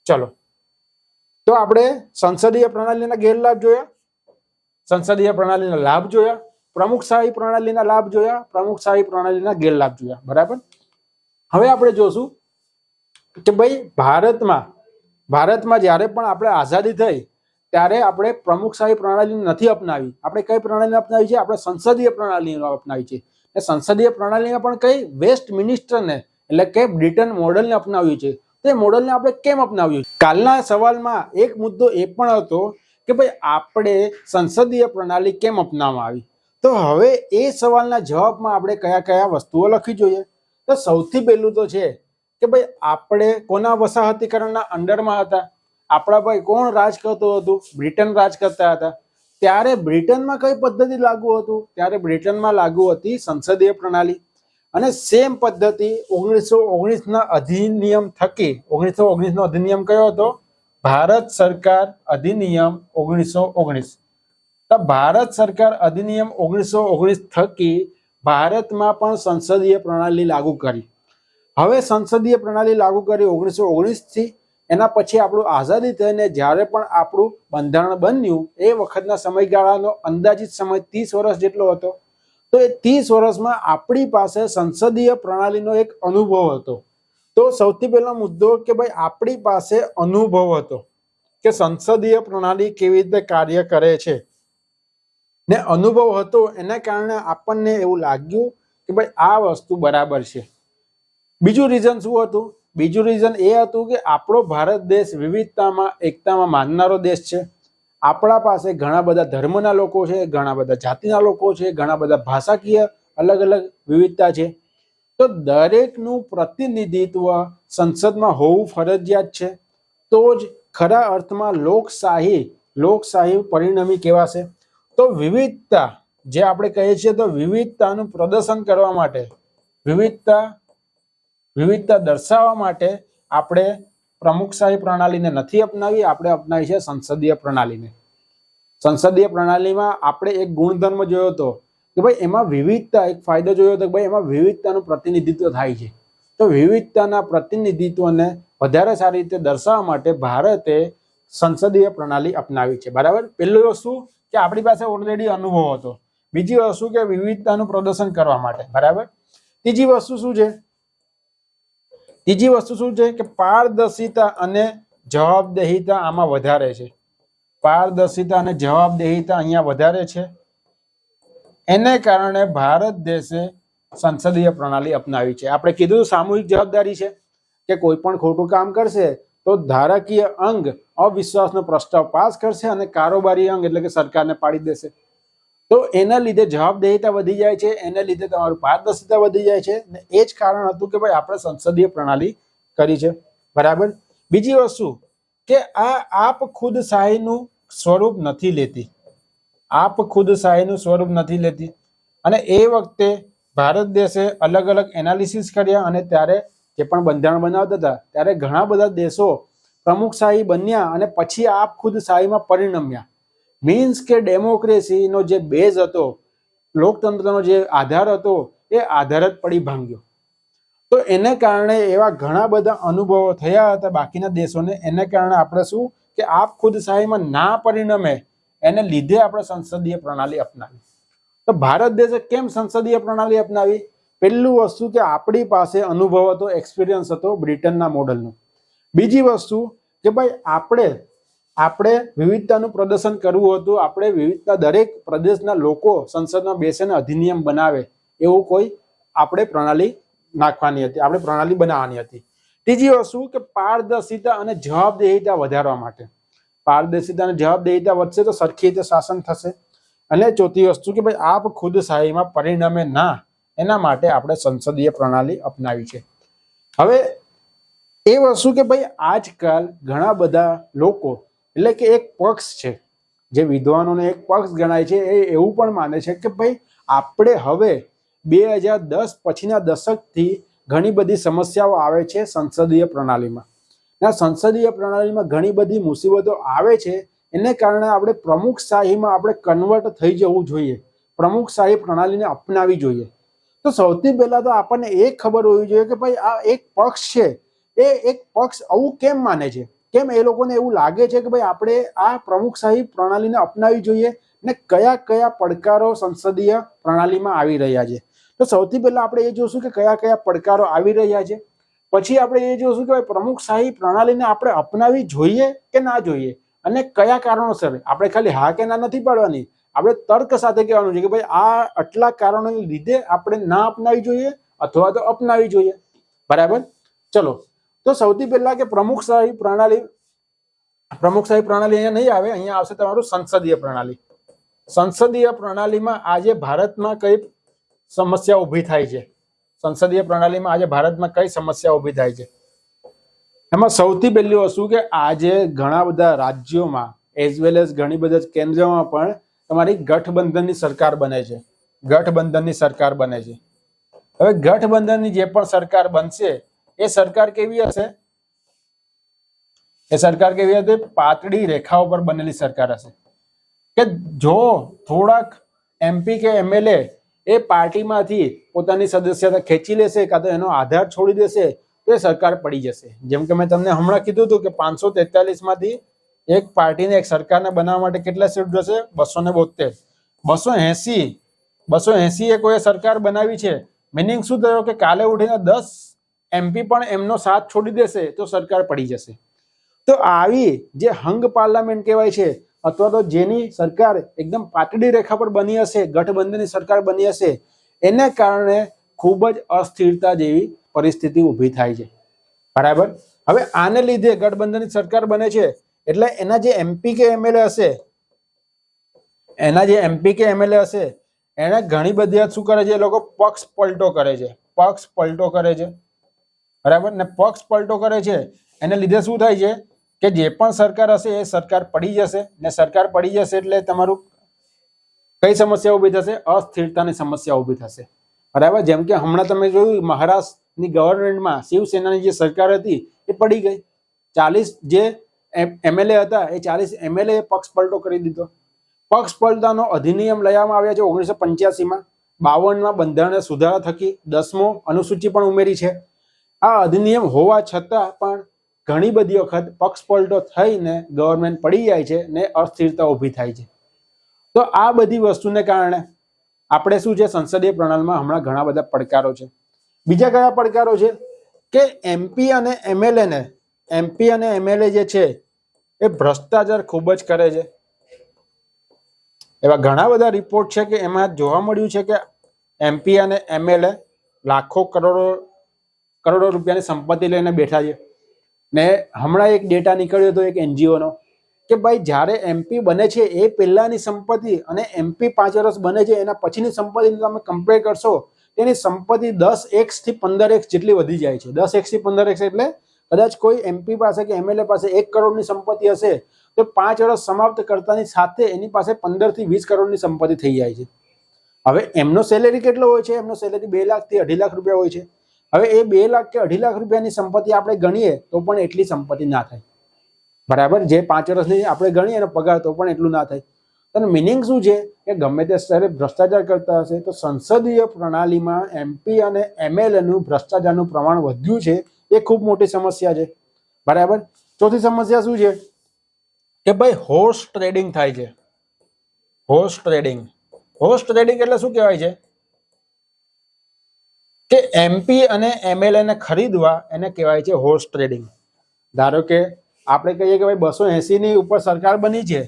ચલો, તો આપણે સંસદીય પ્રણાલીના ગેરલાભ જોયા, સંસદીય પ્રણાલીના લાભ જોયા, પ્રમુખશાહી પ્રણાલીના લાભ જોયા, પ્રમુખશાહી પ્રણાલીના ગેરલાભ જોયા. બરાબર? હવે આપણે જોશું કે ભાઈ ભારતમાં જ્યારે પણ આપણે આઝાદી થઈ ત્યારે આપણે પ્રમુખશાહી પ્રણાલી નથી અપનાવી. આપણે કઈ પ્રણાલી અપનાવી છે? આપણે સંસદીય પ્રણાલી અપનાવી છે. સંસદીય પ્રણાલીમાં પણ કઈ વેસ્ટમિનિસ્ટરને એટલે કે બ્રિટન મોડલને અપનાવ્યું છે. તો એ મોડલને આપણે કેમ અપનાવ્યું? કાલના સવાલમાં એક મુદ્દો એ પણ હતો કે ભાઈ આપણે સંસદીય પ્રણાલી કેમ અપનાવવામાં આવી. તો હવે એ સવાલના જવાબમાં આપણે કયા કયા વસ્તુઓ લખવી જોઈએ? તો સૌથી પહેલું તો છે કે ભાઈ આપણે કોના વસાહતીકરણના અંડરમાં હતા? આપણા ભાઈ કોણ રાજ કરતું હતું? બ્રિટન રાજ કરતા હતા. ત્યારે બ્રિટનમાં કઈ પદ્ધતિ લાગુ હતું? ત્યારે બ્રિટનમાં લાગુ હતી સંસદીય પ્રણાલી. અને સેમ પદ્ધતિ 1919ના અધિનિયમ થકી, 1919નો અધિનિયમ કયો હતો? ભારત સરકાર અધિનિયમ 1919. તો ભારત સરકાર અધિનિયમ 1919 થકી ભારતમાં પણ સંસદીય પ્રણાલી લાગુ કરી. હવે સંસદીય પ્રણાલી લાગુ કરી 1919 થી. એના પછી આપણું આઝાદી થઈને જ્યારે પણ આપણું બંધારણ બન્યું એ વખતના સમયગાળાનો અંદાજિત સમય 30 વર્ષ જેટલો હતો. તો એ 30 વર્ષમાં આપણી પાસે સંસદીય પ્રણાલીનો એક અનુભવ હતો. તો સૌથી પહેલો મુદ્દો કે ભાઈ આપણી પાસે અનુભવ હતો કે સંસદીય પ્રણાલી કેવી રીતે કાર્ય કરે છે. ને અનુભવ હતો એના કારણે આપણને એવું લાગ્યું કે ભાઈ આ વસ્તુ બરાબર છે. બીજું રીઝન શું હતું? બીજું રીઝન એ હતું કે આપણો ભારત દેશ વિવિધતામાં એકતામાં માનનારો દેશ છે. આપણા પાસે ઘણા બધા ધર્મના લોકો છે, ઘણા બધા જાતિના લોકો છે, ઘણા બધા ભાષાકીય અલગ અલગ વિવિધતા છે. તો દરેકનું પ્રતિનિધિત્વ સંસદમાં હોવું ફરજિયાત છે. તો જ ખરા અર્થમાં લોકશાહી પરિણમી કહેવાશે. તો વિવિધતા જે આપણે કહીએ છીએ, તો વિવિધતાનું પ્રદર્શન કરવા માટે, વિવિધતા દર્શાવવા માટે આપણે પ્રમુખશાહી પ્રણાલીને નથી અપનાવી, આપણે અપનાવી છે સંસદીય પ્રણાલીને. સંસદીય પ્રણાલીમાં આપણે એક ગુણધર્મ જોયો હતો કે ભાઈ એમાં વિવિધતા, એક ફાયદો જોયો હતો કે ભાઈ એમાં વિવિધતાનું પ્રતિનિધિત્વ થાય છે. તો વિવિધતાના પ્રતિનિધિત્વને વધારે સારી રીતે દર્શાવવા માટે ભારતે સંસદીય પ્રણાલી અપનાવી છે. બરાબર. પહેલી વસ્તુ કે આપણી પાસે ઓલરેડી અનુભવ હતો. બીજી વસ્તુ કે વિવિધતાનું પ્રદર્શન કરવા માટે. બરાબર. ત્રીજી વસ્તુ શું છે કે પારદર્શિતા અને જવાબદેહીતા આમાં વધારે છે. પારદર્શિતા અને જવાબદેહીતા અહીંયા વધારે છે. એને કારણે ભારત દેશે સંસદીય પ્રણાલી અપનાવી છે. આપણે કીધું સામૂહિક જવાબદારી છે કે કોઈ પણ ખોટું કામ કરશે તો ધારાકીય અંગ અવિશ્વાસનો પ્રસ્તાવ પાસ કરશે અને કારોબારી અંગ એટલે કે સરકારને પાડી દેશે. તો એના લીધે જવાબદેહીતા વધી જાય છે, એના લીધે તમારું પારદર્શિતા વધી જાય છે. એ જ કારણ હતું કે ભાઈ આપણે સંસદીય પ્રણાલી કરી છે. બરાબર. બીજી વસ્તુ કે આ આપ ખુદ શાહીનું સ્વરૂપ નથી લેતી. અને એ વખતે ભારત દેશે અલગ અલગ એનાલિસિસ કર્યા અને ત્યારે જે પણ બંધારણ બનાવતા હતા ત્યારે ઘણા બધા દેશો પ્રમુખશાહી બન્યા અને પછી આપ ખુદ શાહીમાં પરિણમ્યા. મીન્સ કે ડેમોક્રેસીનો જે બેઝ હતો, લોકતંત્રનો જે આધાર હતો, એ આધાર જ પડી ભાંગ્યો. તો એને કારણે એવા ઘણા બધા અનુભવો થયા હતા બાકીના દેશોને. એને કારણે આપણે શું કે આપ ખુદ શાહીમાં ના પરિણમે, એને લીધે આપણે સંસદીય પ્રણાલી અપનાવી. તો ભારત દેશે કેમ સંસદીય પ્રણાલી અપનાવી? પહેલું વસ્તુ કે આપણી પાસે અનુભવ હતો, એક્સપિરિયન્સ હતો બ્રિટનના મોડલનો. બીજી વસ્તુ કે ભાઈ આપણે વિવિધતાનું પ્રદર્શન કરવું હતું. આપણે વિવિધતા, દરેક પ્રદેશના લોકો સંસદમાં બેસીને અધિનિયમ બનાવે એવું કોઈ આપણે પ્રણાલી નાખવાની હતી, આપણે પ્રણાલી બનાવવાની હતી. ત્રીજી વસ્તુ કે પારદર્શિતા અને જવાબદેહીતા વધારવા માટે. પારદર્શિતા અને જવાબદેહીતા વધશે તો સરખી રીતે શાસન થશે. અને ચોથી વસ્તુ કે ભાઈ આપ ખુદ શાહીમાં પરિણમે ના, એના માટે આપણે સંસદીય પ્રણાલી અપનાવી છે. હવે એ વસ્તુ કે ભાઈ આજકાલ ઘણા બધા લોકો, એટલે કે એક પક્ષ છે જે વિદ્વાનોને એક પક્ષ ગણાય છે, એ એવું પણ માને છે કે ભાઈ આપણે હવે 2010 પછીના દશકથી ઘણી બધી સમસ્યાઓ આવે છે સંસદીય પ્રણાલીમાં. સંસદીય પ્રણાલીમાં ઘણી બધી મુસીબતો આવે છે. એને કારણે આપણે પ્રમુખશાહીમાં આપણે કન્વર્ટ થઈ જવું જોઈએ, પ્રમુખશાહી પ્રણાલીને અપનાવી જોઈએ. તો સૌથી પહેલા તો આપણને એ ખબર હોવી જોઈએ કે ભાઈ આ એક પક્ષ છે, એ એક પક્ષ આવું કેમ માને છે, કેમ એ લોકોને એવું લાગે છે કે ભાઈ આપણે આ પ્રમુખશાહી પ્રણાલીને અપનાવી જોઈએ ને કયા કયા પડકારો સંસદીય પ્રણાલીમાં આવી રહ્યા છે. તો સૌથી પહેલા આપણે એ જોશું કે કયા કયા પડકારો આવી રહ્યા છે. પછી આપણે એ જોશું કે ભાઈ પ્રમુખશાહી પ્રણાલીને આપણે અપનાવી જોઈએ કે ના જોઈએ અને કયા કારણોસર. આપણે ખાલી હા કે ના નથી પાડવાની, આપણે તર્ક સાથે કહેવાનું છે કે ભાઈ આ આટલા કારણોને લીધે આપણે ના અપનાવી જોઈએ અથવા તો અપનાવી જોઈએ. બરાબર. ચલો, તો સૌથી પહેલા કે પ્રમુખશાહી પ્રણાલી અહીંયા નહીં આવે, અહીંયા આવશે તમારું સંસદીય પ્રણાલી. સંસદીય પ્રણાલીમાં આજે ભારતમાં કઈ સમસ્યા ઊભી થાય છે? સંસદીય પ્રણાલીમાં આજે ભારતમાં કઈ સમસ્યા ઊભી થાય છે? એમાં સૌથી પહેલી વસ્તુ કે આજે ઘણા બધા રાજ્યોમાં એઝ વેલ એઝ ઘણી બધા કેન્દ્રમાં પણ તમારી ગઠબંધનની સરકાર બને છે. હવે ગઠબંધનની જે પણ સરકાર બનશે એ સરકાર કેવી હશે? પાતળી રેખાઓ પર બનેલી સરકાર હશે. કે જો થોડાક MP કે MLA એ પાર્ટીમાંથી પોતાની સદસ્યતા ખેંચી લેશે કાં તો એનો આધાર છોડી દેશે તો એ સરકાર પડી જશે. જેમ કે મેં તમને હમણાં કીધું હતું કે 543 માંથી એક પાર્ટીને એક સરકારને બનાવવા માટે કેટલા સીટ જોશે? 272. 280 એ કોઈ સરકાર બનાવી છે. મિનિંગ શું થયો કે કાલે ઉઠીને 10 MP પણ એમનો સાથ છોડી દેશે તો સરકાર પડી જશે. તો આવી જે હંગ પાર્લામેન્ટ કહેવાય છે, અથવા તો જેની સરકાર એકદમ પાતળી રેખા પર બની હશે, ગઠબંધનની સરકાર બની હશે, એને કારણે ખૂબ જ અસ્થિરતા જેવી પરિસ્થિતિ ઊભી થાય છે. બરાબર. હવે આને લીધે ગઠબંધનની સરકાર બને છે એટલે એના જે એમપી કે એમએલએ હશે એને ઘણી બધી શું કરે છે, એ લોકો પક્ષ પલટો કરે છે. બરાબર. ને પક્ષ પલટો કરે છે એને લીધે શું થાય છે કે જે પણ સરકાર હશે એ સરકાર પડી જશે, ને સરકાર પડી જશે એટલે તમારું કઈ સમસ્યા ઊભી થશે? અસ્થિરતાની સમસ્યા ઊભી થશે. બરાબર. જેમ કે હમણાં તમે જોયું મહારાષ્ટ્રની ગવર્મેન્ટમાં શિવસેનાની જે સરકાર હતી એ પડી ગઈ. 40 જે એમએલએ હતા એ 40 એમએલએ પક્ષ પલટો કરી દીધો. પક્ષ પલટાનો અધિનિયમ લેવામાં આવ્યા છે 1985માં. 52માં બંધારણીય સુધારા થકી 10મો અનુસૂચિ પણ ઉમેરી છે. આ અધિનિયમ હોવા છતાં પણ ઘણી બધી વખત પક્ષ પલટો થઈને ગવર્મેન્ટ પડી જાય છે ને અસ્થિરતા ઊભી થાય છે. તો આ બધી વસ્તુને કારણે આપણે શું છે, સંસદીય પ્રણાલીમાં હમણાં ઘણા બધા પડકારો છે. બીજા કયા પડકારો છે કે એમપી અને એમએલએ જે છે એ ભ્રષ્ટાચાર ખૂબ જ કરે છે. એવા ઘણા બધા રિપોર્ટ છે કે એમાં જોવા મળ્યું છે કે એમપી અને એમએલએ લાખો કરોડો રૂપિયાની સંપત્તિ લઈને બેઠા છે. ને હમણાં એક ડેટા નીકળ્યો હતો એક એનજીઓનો કે ભાઈ જ્યારે એમપી બને છે એ પહેલાની સંપત્તિ અને એમપી 5 વર્ષ બને છે એના પછીની સંપત્તિને તમે કમ્પેર કરશો, તેની સંપત્તિ 10x થી 15x જેટલી વધી જાય છે. 10x થી 15x એટલે કદાચ કોઈ એમપી પાસે કે એમએલએ પાસે 1 કરોડની સંપત્તિ હશે તો 5 વર્ષ સમાપ્ત કરતાની સાથે એની પાસે 15 થી 20 કરોડની સંપત્તિ થઈ જાય છે. હવે એમનો સેલેરી કેટલો હોય છે? એમનો સેલેરી 2 લાખ થી 2.5 લાખ રૂપિયા હોય છે. હવે એ 2 લાખ કે 2.5 લાખ રૂપિયાની સંપત્તિ આપણે ગણીએ તો પણ એટલી સંપત્તિ ના થાય. બરાબર. જે 5 વર્ષની આપણે ગણીએ એનો પગાર તો પણ એટલું ના થાય. તો મિનિંગ શું છે કે ગમે તે સ્તરે ભ્રષ્ટાચાર કરતા હશે તો સંસદીય પ્રણાલીમાં એમપી અને એમએલએનું ભ્રષ્ટાચારનું પ્રમાણ વધ્યું છે એ ખૂબ મોટી સમસ્યા છે. બરાબર. ચોથી સમસ્યા શું છે કે ભાઈ હોર્સ ટ્રેડિંગ થાય છે. હોર્સ ટ્રેડિંગ એટલે શું કહેવાય છે કે એમપી અને એમએલએ ને ખરીદવા એને કહેવાય છે હોર્સ ટ્રેડિંગ. ધારો કે આપણે કહીએ કે ભાઈ 280 ની ઉપર સરકાર બની છે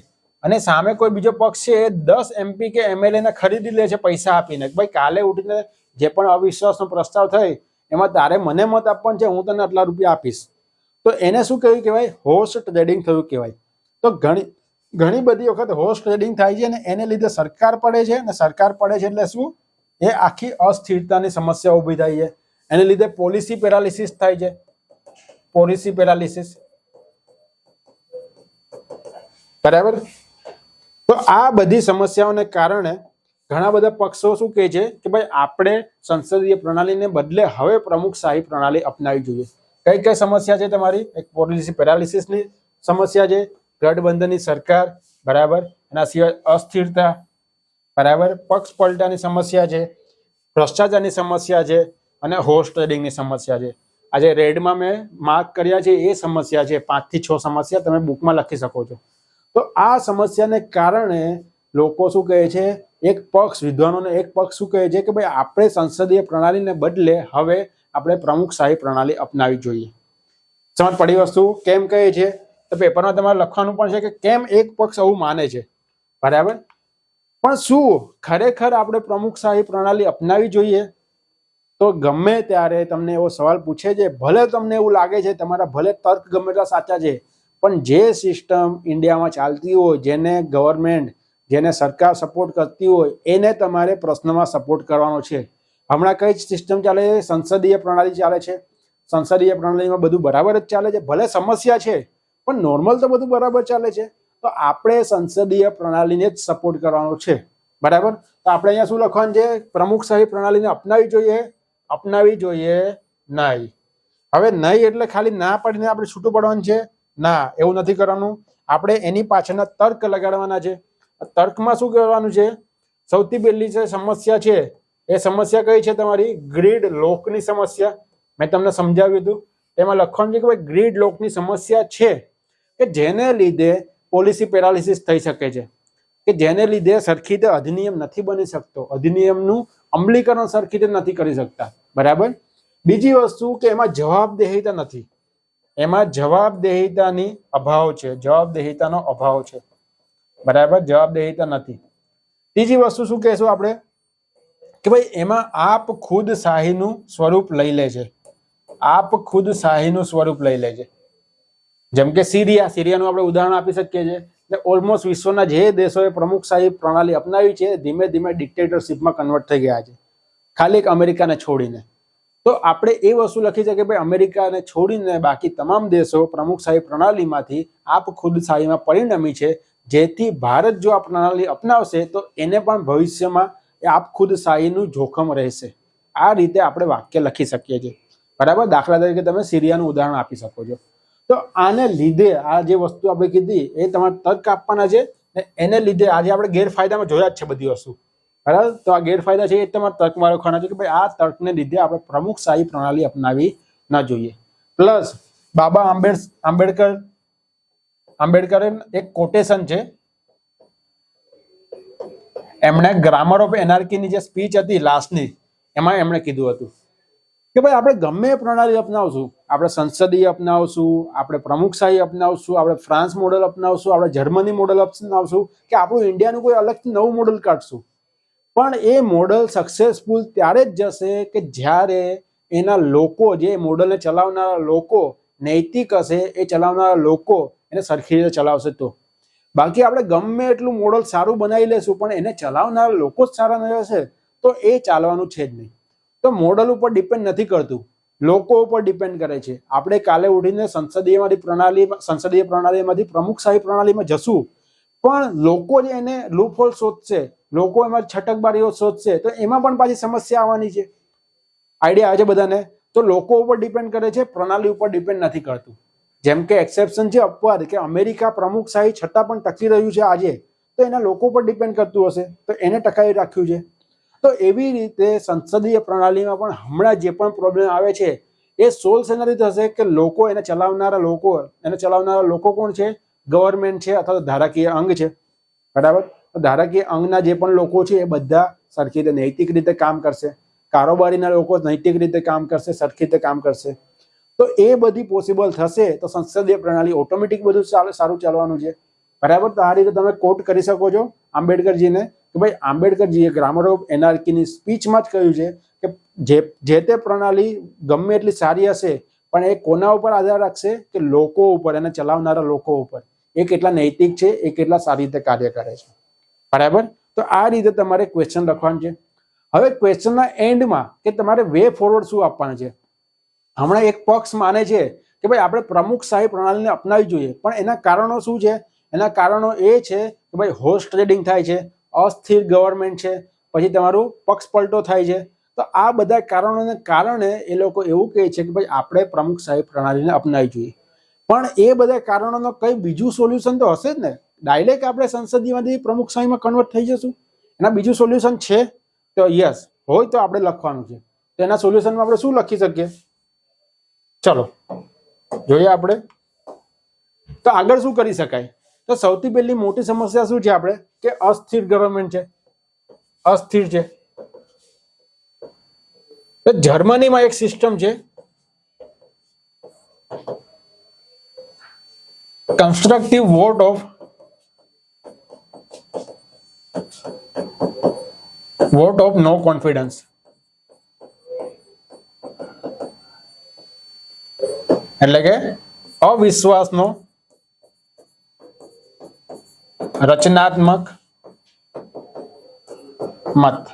અને સામે કોઈ બીજો પક્ષ છે એ 10 એમપી કે એમએલએ ને ખરીદી લે છે પૈસા આપીને. ભાઈ કાલે ઉઠીને જે પણ અવિશ્વાસનો પ્રસ્તાવ થાય એમાં તારે મને મત આપવાનો છે, હું તને આટલા રૂપિયા આપીશ. તો એને શું કહ્યું કહેવાય? હોર્સ ટ્રેડિંગ થયું કહેવાય. તો ઘણી બધી વખત હોર્સ ટ્રેડિંગ થાય છે અને એને લીધે સરકાર પડે છે. અને સરકાર પડે છે એટલે શું? એ આખી અસ્થિરતાની સમસ્યા ઊભી થાય છે. એને લીધે પોલિસી પેરાલિસિસ થાય છે. બરાબર. તો આ બધી સમસ્યાઓને કારણે ઘણા બધા પક્ષો શું કહે છે કે ભાઈ આપણે સંસદીય પ્રણાલીને બદલે હવે પ્રમુખશાહી પ્રણાલી અપનાવી જોઈએ. કઈ કઈ સમસ્યા છે તમારી? એક પોલિસી પેરાલિસિસની સમસ્યા છે, ગઠબંધનની સરકાર, બરાબર, એના સિવાય અસ્થિરતા, બરાબર, પક્ષ પલટાની સમસ્યા છે, ભ્રષ્ટાચારની સમસ્યા છે અને હોર્સ ટ્રેડિંગની સમસ્યા છે. આજે રેડમાં મેં માર્ક કર્યા છે એ સમસ્યા છે. 5 થી 6 સમસ્યા તમે બુકમાં લખી શકો છો. તો આ સમસ્યાને કારણે લોકો શું કહે છે, એક પક્ષ વિદ્વાનોને એક પક્ષ શું કહે છે કે ભાઈ આપણે સંસદીય પ્રણાલીને બદલે હવે આપણે પ્રમુખશાહી પ્રણાલી અપનાવી જોઈએ. સમજ પડી વસ્તુ? કેમ કહે છે તો પેપરમાં તમારે લખવાનું પણ છે કે કેમ એક પક્ષ આવું માને છે. બરાબર. પણ શું ખરેખર આપણે પ્રમુખશાહી પ્રણાલી અપનાવી જોઈએ? તો ગમે ત્યારે તમને એવો સવાલ પૂછે છે, ભલે તમને એવું લાગે છે તમારા ભલે તર્ક ગમે એટલા સાચા છે, પણ જે સિસ્ટમ ઇન્ડિયામાં ચાલતી હોય, જેને સરકાર સપોર્ટ કરતી હોય એને તમારે પ્રશ્નમાં સપોર્ટ કરવાનો છે. હમણાં કઈ સિસ્ટમ ચાલે છે? સંસદીય પ્રણાલી ચાલે છે. સંસદીય પ્રણાલીમાં બધું બરાબર જ ચાલે છે. ભલે સમસ્યા છે પણ નોર્મલ તો બધું બરાબર ચાલે છે. તો આપણે સંસદીય પ્રણાલીને જ સપોર્ટ કરવાનો છે. બરાબર. તો આપણે અહીંયા શું લખવાનું છે? પ્રમુખશાહી પ્રણાલીને અપનાવી જોઈએ નહીં. હવે નહીં એટલે ખાલી ના પાડીને આપણે છૂટું પડવાનું છે? ના, એવું નથી કરવાનું. આપણે એની પાછળના તર્ક લગાડવાના છે. તર્કમાં શું કરવાનું છે? સૌથી પહેલી જે સમસ્યા છે એ સમસ્યા કઈ છે તમારી? ગ્રીડ લોકની સમસ્યા. મેં તમને સમજાવ્યું હતું. એમાં લખવાનું છે કે ભાઈ ગ્રીડ લોકની સમસ્યા છે કે જેને લીધે પોલિસી પેરાલિસિસ થઈ શકે છે, કે જેને લીધે સરખી રીતે અધિનિયમ નથી બની શકતો, અધિનિયમનું અમલીકરણ સરખી રીતે નથી કરી શકતા. બરાબર. બીજી વસ્તુ કે એમાં જવાબદેહીતા નથી. એમાં જવાબદેહીતાનો અભાવ છે. બરાબર. જવાબદેહીતા નથી. ત્રીજી વસ્તુ શું કહેશું આપણે કે ભાઈ એમાં આપ ખુદ શાહીનું સ્વરૂપ લઈ લે છે. આપ ખુદ શાહીનું સ્વરૂપ લઈ લે છે. જેમ કે સિરિયાનું આપણે ઉદાહરણ આપી શકીએ છીએ. ઓલમોસ્ટ વિશ્વના જે દેશોએ પ્રમુખશાહી પ્રણાલી અપનાવી છે ધીમે ધીમે ડિક્ટેટરશીપમાં કન્વર્ટ થઈ ગયા છે, ખાલી એક અમેરિકાને છોડીને. તો આપણે એ વસ્તુ લખી છે કે ભાઈ અમેરિકાને છોડીને બાકી તમામ દેશો પ્રમુખશાહી પ્રણાલીમાંથી આપ ખુદશાહીમાં પરિણમી છે, જેથી ભારત જો આ પ્રણાલી અપનાવશે તો એને પણ ભવિષ્યમાં આપ ખુદશાહીનું જોખમ રહેશે. આ રીતે આપણે વાક્ય લખી શકીએ છીએ. બરાબર. દાખલા તરીકે તમે સિરિયાનું ઉદાહરણ આપી શકો છો. તો આને લીધે આ જે વસ્તુ આપણે કીધી એ તમારે તર્ક આપવાના છે. એને લીધે આજે આપણે ગેરફાયદામાં જોયા જ છે બધી વસ્તુ. બરાબર. તો આ ગેરફાયદા છે એ તમારે તર્કમાં લખવાના છે કે ભાઈ આ તર્કને લીધે આપણે પ્રમુખશાહી પ્રણાલી અપનાવી ના જોઈએ. પ્લસ બાબા આંબેડકર એક કોટેશન છે, એમણે ગ્રામર ઓફ એનાર્કીની જે સ્પીચ હતી લાસ્ટની, એમાં એમણે કીધું હતું કે ભાઈ આપણે ગમે એ પ્રણાલી અપનાવશું, આપણે સંસદીય અપનાવશું, આપણે પ્રમુખશાહી અપનાવશું, આપણે ફ્રાન્સ મોડલ અપનાવશું, આપણે જર્મની મોડલ અપનાવશું, કે આપણું ઇન્ડિયાનું કોઈ અલગથી નવું મોડલ કાઢશું, પણ એ મોડલ સક્સેસફુલ ત્યારે જ જશે કે જ્યારે એના લોકો, જે મોડલને ચલાવનારા લોકો નૈતિક હશે, એ ચલાવનારા લોકો એને સરખી રીતે ચલાવશે તો. બાકી આપણે ગમે એટલું મોડલ સારું બનાવી લેશું પણ એને ચલાવનારા લોકો જ સારા નહીં હશે તો એ ચાલવાનું છે જ નહીં. તો મોડલ ઉપર ડિપેન્ડ નથી કરતું, લોકો ઉપર ડિપેન્ડ કરે છે. આપણે કાલે ઉઠીને સંસદીય પ્રણાલીમાંથી પ્રમુખશાહી પ્રણાલીમાં જશું, પણ લોકો જે એને લૂપહોલ શોધશે, લોકો એમાં છટકબારીઓ શોધશે, તો એમાં પણ પાછી સમસ્યા આવવાની છે. આઈડિયા આવે છે બધાને? તો લોકો ઉપર ડિપેન્ડ કરે છે, પ્રણાલી ઉપર ડિપેન્ડ નથી કરતું. જેમ કે એક્સેપ્શન છે અપવાદ, કે અમેરિકા પ્રમુખશાહી છતાં પણ ટકી રહ્યું છે આજે, તો એના લોકો પર ડિપેન્ડ કરતું હશે, તો એને ટકાવી રાખ્યું છે. તો એવી રીતે સંસદીય પ્રણાલીમાં પણ હમણાં જે પણ પ્રોબ્લેમ આવે છે એ સોલ્વ શેના રીતે થશે કે લોકો, એને ચલાવનારા લોકો કોણ છે? ગવર્મેન્ટ છે અથવા તો ધારાકીય અંગ છે. બરાબર. તો ધારાકીય અંગના જે પણ લોકો છે એ બધા સરખી રીતે નૈતિક રીતે કામ કરશે, કારોબારીના લોકો નૈતિક રીતે કામ કરશે, સરખી રીતે કામ કરશે. તો એ બધી પોસિબલ થશે તો સંસદીય પ્રણાલી ઓટોમેટિક બધું સારું ચાલવાનું છે. બરાબર. તો આ રીતે તમે કોટ કરી શકો છો આંબેડકરજીને કે ભાઈ આંબેડકરજીએ ગ્રામર ઓફ એનાર્કીની સ્પીચમાં જ કહ્યું છે કે જે તે પ્રણાલી ગમે એટલી સારી હશે પણ એ કોના ઉપર આધાર રાખશે કે લોકો ઉપર, એને ચલાવનારા લોકો ઉપર, એ કેટલા નૈતિક છે, એ કેટલા સારી રીતે કાર્ય કરે છે. બરાબર. તો આ રીતે તમારે ક્વેશ્ચન લખવાનું છે. હવે ક્વેશ્ચનના એન્ડમાં કે તમારે વે ફોરવર્ડ શું આપવાનું છે. હમણાં એક પક્ષ માને છે કે ભાઈ આપણે પ્રમુખશાહી પ્રણાલીને અપનાવી જોઈએ, પણ એના કારણો શું છે? એના કારણો એ છે કે ભાઈ હોર્સ ટ્રેડિંગ થાય છે, અસ્થિર ગવર્મેન્ટ છે, પછી તમારું પક્ષ પલટો થાય છે. તો આ બધા કારણોને કારણે એ લોકો એવું કહે છે કે ભાઈ આપણે પ્રમુખશાહી પ્રણાલીને અપનાવી જોઈએ. પણ એ બધા કારણોનો કઈ બીજું સોલ્યુશન તો હશે જ ને. ડાયરેક્ટ આપણે સંસદીયમાંથી પ્રમુખશાહીમાં કન્વર્ટ થઈ જશું, એના બીજું સોલ્યુશન છે? તો યસ, હોય તો આપણે લખવાનું છે. તો એના સોલ્યુશનમાં આપણે શું લખી શકીએ? ચલો જોઈએ આપણે. તો આગળ શું કરી શકાય? તો સૌથી પહેલી મોટી સમસ્યા શું છે આપણે કે અસ્થિર ગવર્મેન્ટ છે, અસ્થિર છે. તો જર્મનીમાં એક સિસ્ટમ છે constructive vote of no confidence. એટલે કે અવિશ્વાસનો રચનાત્મક મત.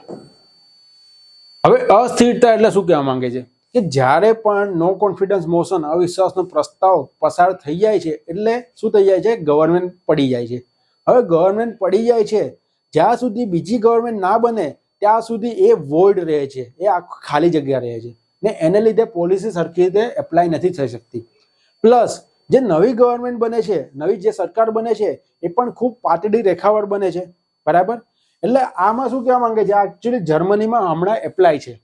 હવે અસ્થિરતા એટલે શું કહેવા માંગે છે કે જ્યારે પણ નો કોન્ફિડન્સ મોશન, અવિશ્વાસનો પ્રસ્તાવ પસાર થઈ જાય છે એટલે શું થઈ જાય છે? ગવર્મેન્ટ પડી જાય છે. હવે ગવર્મેન્ટ પડી જાય છે, જ્યાં સુધી બીજી ગવર્મેન્ટ ના બને ત્યાં સુધી એ વોઇડ રહે છે, એ ખાલી જગ્યા રહે છે ને એને લીધે પોલિસી સરખી રીતે એપ્લાય નથી થઈ શકતી. પ્લસ જે નવી ગવર્મેન્ટ બને છે, નવી જે સરકાર બને છે એ પણ ખૂબ પાતળી રેખાવાળી બને છે. બરાબર. એટલે આમાં શું કહેવા માંગે છે? એકચ્યુઅલી જર્મનીમાં હમણાં એપ્લાય છે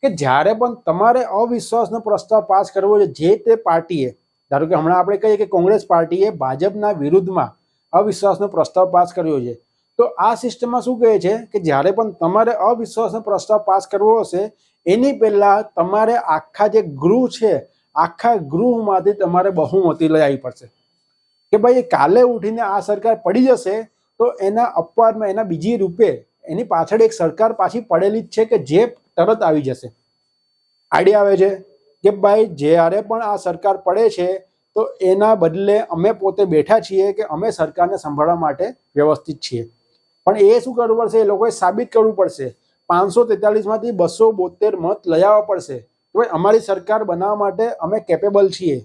કે જ્યારે પણ તમારે અવિશ્વાસનો પ્રસ્તાવ પાસ કરવો છે જે તે પાર્ટીએ, ધારો કે હમણાં આપણે કહીએ કે કોંગ્રેસ પાર્ટીએ ભાજપના વિરુદ્ધમાં અવિશ્વાસનો પ્રસ્તાવ પાસ કર્યો છે, તો આ સિસ્ટમમાં શું કહે છે કે જ્યારે પણ તમારે અવિશ્વાસનો પ્રસ્તાવ પાસ કરવો હશે એની પહેલા તમારે આખા જે ગૃહ છે, આખા ગૃહમાંથી તમારે બહુમતી લઈ આવવી પડશે કે ભાઈ કાલે ઉઠીને આ સરકાર પડી જશે તો એના અપવાદમાં, એના બીજી રૂપે એની પાછળ એક સરકાર પાછી પડેલી જ છે કે જે તરત આવી જશે. આઈડિયા આવે છે? કે ભાઈ જ્યારે પણ આ સરકાર પડે છે તો એના બદલે અમે પોતે બેઠા છીએ કે અમે સરકારને સંભાળવા માટે વ્યવસ્થિત છીએ. પણ એ શું કરવું પડશે? એ લોકોએ સાબિત કરવું પડશે. 543માંથી 272 મત લઈ આવવા પડશે કે ભાઈ અમારી સરકાર બનાવવા માટે અમે કેપેબલ છીએ.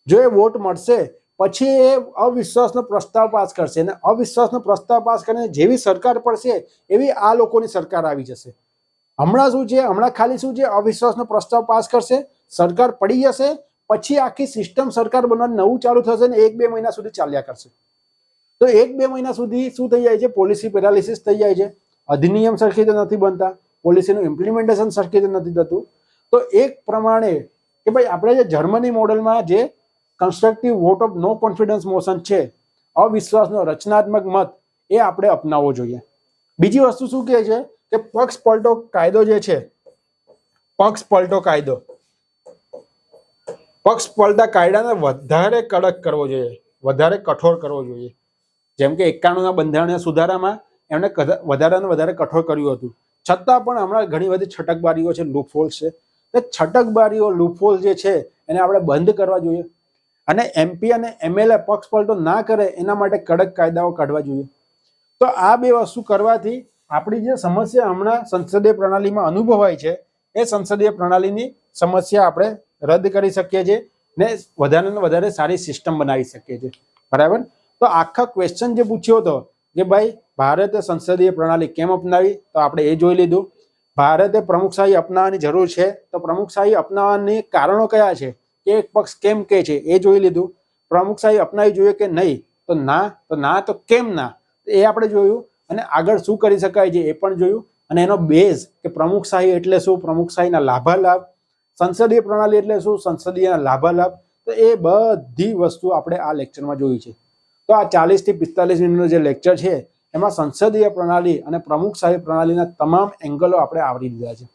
જો એ વોટ મળશે પછી એ અવિશ્વાસનો પ્રસ્તાવ પાસ કરશે, અને અવિશ્વાસનો પ્રસ્તાવ પાસ કરીને જેવી સરકાર પડશે એવી આ લોકોની સરકાર આવી જશે. હમણાં શું છે? હમણાં ખાલી શું છે? અવિશ્વાસનો પ્રસ્તાવ પાસ કરશે, સરકાર પડી જશે, પછી આખી સિસ્ટમ સરકાર બનવાનું નવું ચાલુ થશે ને 1-2 મહિના સુધી ચાલ્યા કરશે. તો 1-2 મહિના સુધી શું થઈ જાય છે? પોલિસી પેરાલિસિસ થઈ જાય છે. અધિનિયમ સરખી રીતે નથી બનતા, પોલિસીનું ઇમ્પ્લિમેન્ટેશન સરખી રીતે નથી થતું. તો એક પ્રમાણે કે ભાઈ આપણે જે જર્મની મોડેલમાં જે constructive vote of no confidence motion છે, અવિશ્વાસનો રચનાત્મક મત, એ આપણે અપનાવવો જોઈએ. બીજી વસ્તુ શું કહે છે કે પક્ષ પલટો કાયદો જે છે, પક્ષ પલટો કાયદો, પક્ષ પલટા કાયદાને વધારે કડક કરવો જોઈએ, વધારે કઠોર કરવો જોઈએ. જેમ કે 91ના બંધારણીય સુધારામાં એમણે વધારે કઠોર કર્યું હતું, છતાં પણ હમણાં ઘણી બધી છટકબારીઓ છે, લૂપહોલ્સ છે. એ છટકબારીઓ, લૂપહોલ જે છે એને આપણે બંધ કરવા જોઈએ. અને MP અને MLA પક્ષ પલટો ના કરે એના માટે કડક કાયદાઓ કાઢવા જોઈએ. તો આ બે વસ્તુ કરવાથી આપણી જે સમસ્યા હમણાં સંસદીય પ્રણાલીમાં અનુભવાય છે એ સંસદીય પ્રણાલીની સમસ્યા આપણે રદ કરી શકીએ છીએ ને વધારે ને વધારે સારી સિસ્ટમ બનાવી શકીએ છીએ. બરાબર? તો આખા ક્વેશ્ચન જે પૂછ્યો હતો કે ભાઈ ભારતે સંસદીય પ્રણાલી કેમ અપનાવી, તો આપણે એ જોઈ લીધું. ભારતે પ્રમુખશાહી અપનાવવાની જરૂર છે, તો પ્રમુખશાહી અપનાવવાની કારણો કયા છે, કે એક પક્ષ કેમ કહે છે એ જોઈ લીધું. પ્રમુખશાહી અપનાવી જોઈએ કે નહીં, તો ના તો કેમ ના, એ આપણે જોયું. અને આગળ શું કરી શકાય છે એ પણ જોયું. અને એનો બેઝ કે પ્રમુખશાહી એટલે શું, પ્રમુખશાહીના લાભાલાભ, સંસદીય પ્રણાલી એટલે શું, સંસદીય લાભાલાભ, તો એ બધી વસ્તુ આપણે આ લેક્ચરમાં જોઈ છે. તો આ 40 થી 45 મિનિટનો જે લેક્ચર છે એમાં સંસદીય પ્રણાલી અને પ્રમુખશાહી પ્રણાલીના તમામ એંગલો આપણે આવરી લીધા છે.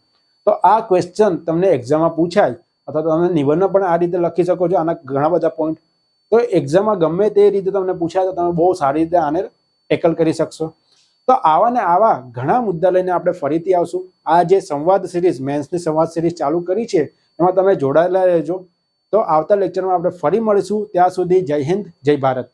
તો આ ક્વેશ્ચન તમને એક્ઝામમાં પૂછાય અથવા તો તમે નિબંધમાં પણ આ રીતે લખી શકો છો. આના ઘણા બધા પોઈન્ટ તો એક્ઝામમાં ગમે તે રીતે તમને પૂછાય તો તમે બહુ સારી રીતે આને ટેકલ કરી શકશો. તો આવા ને આવા ઘણા મુદ્દા લઈને આપણે ફરીથી આવશું. આ જે સંવાદ સિરીઝ, મેન્સની સંવાદ સિરીઝ ચાલુ કરી છે એમાં તમે જોડાયેલા રહેજો. તો આવતા લેક્ચરમાં આપણે ફરી મળીશું. ત્યાં સુધી જય હિન્દ, જય ભારત.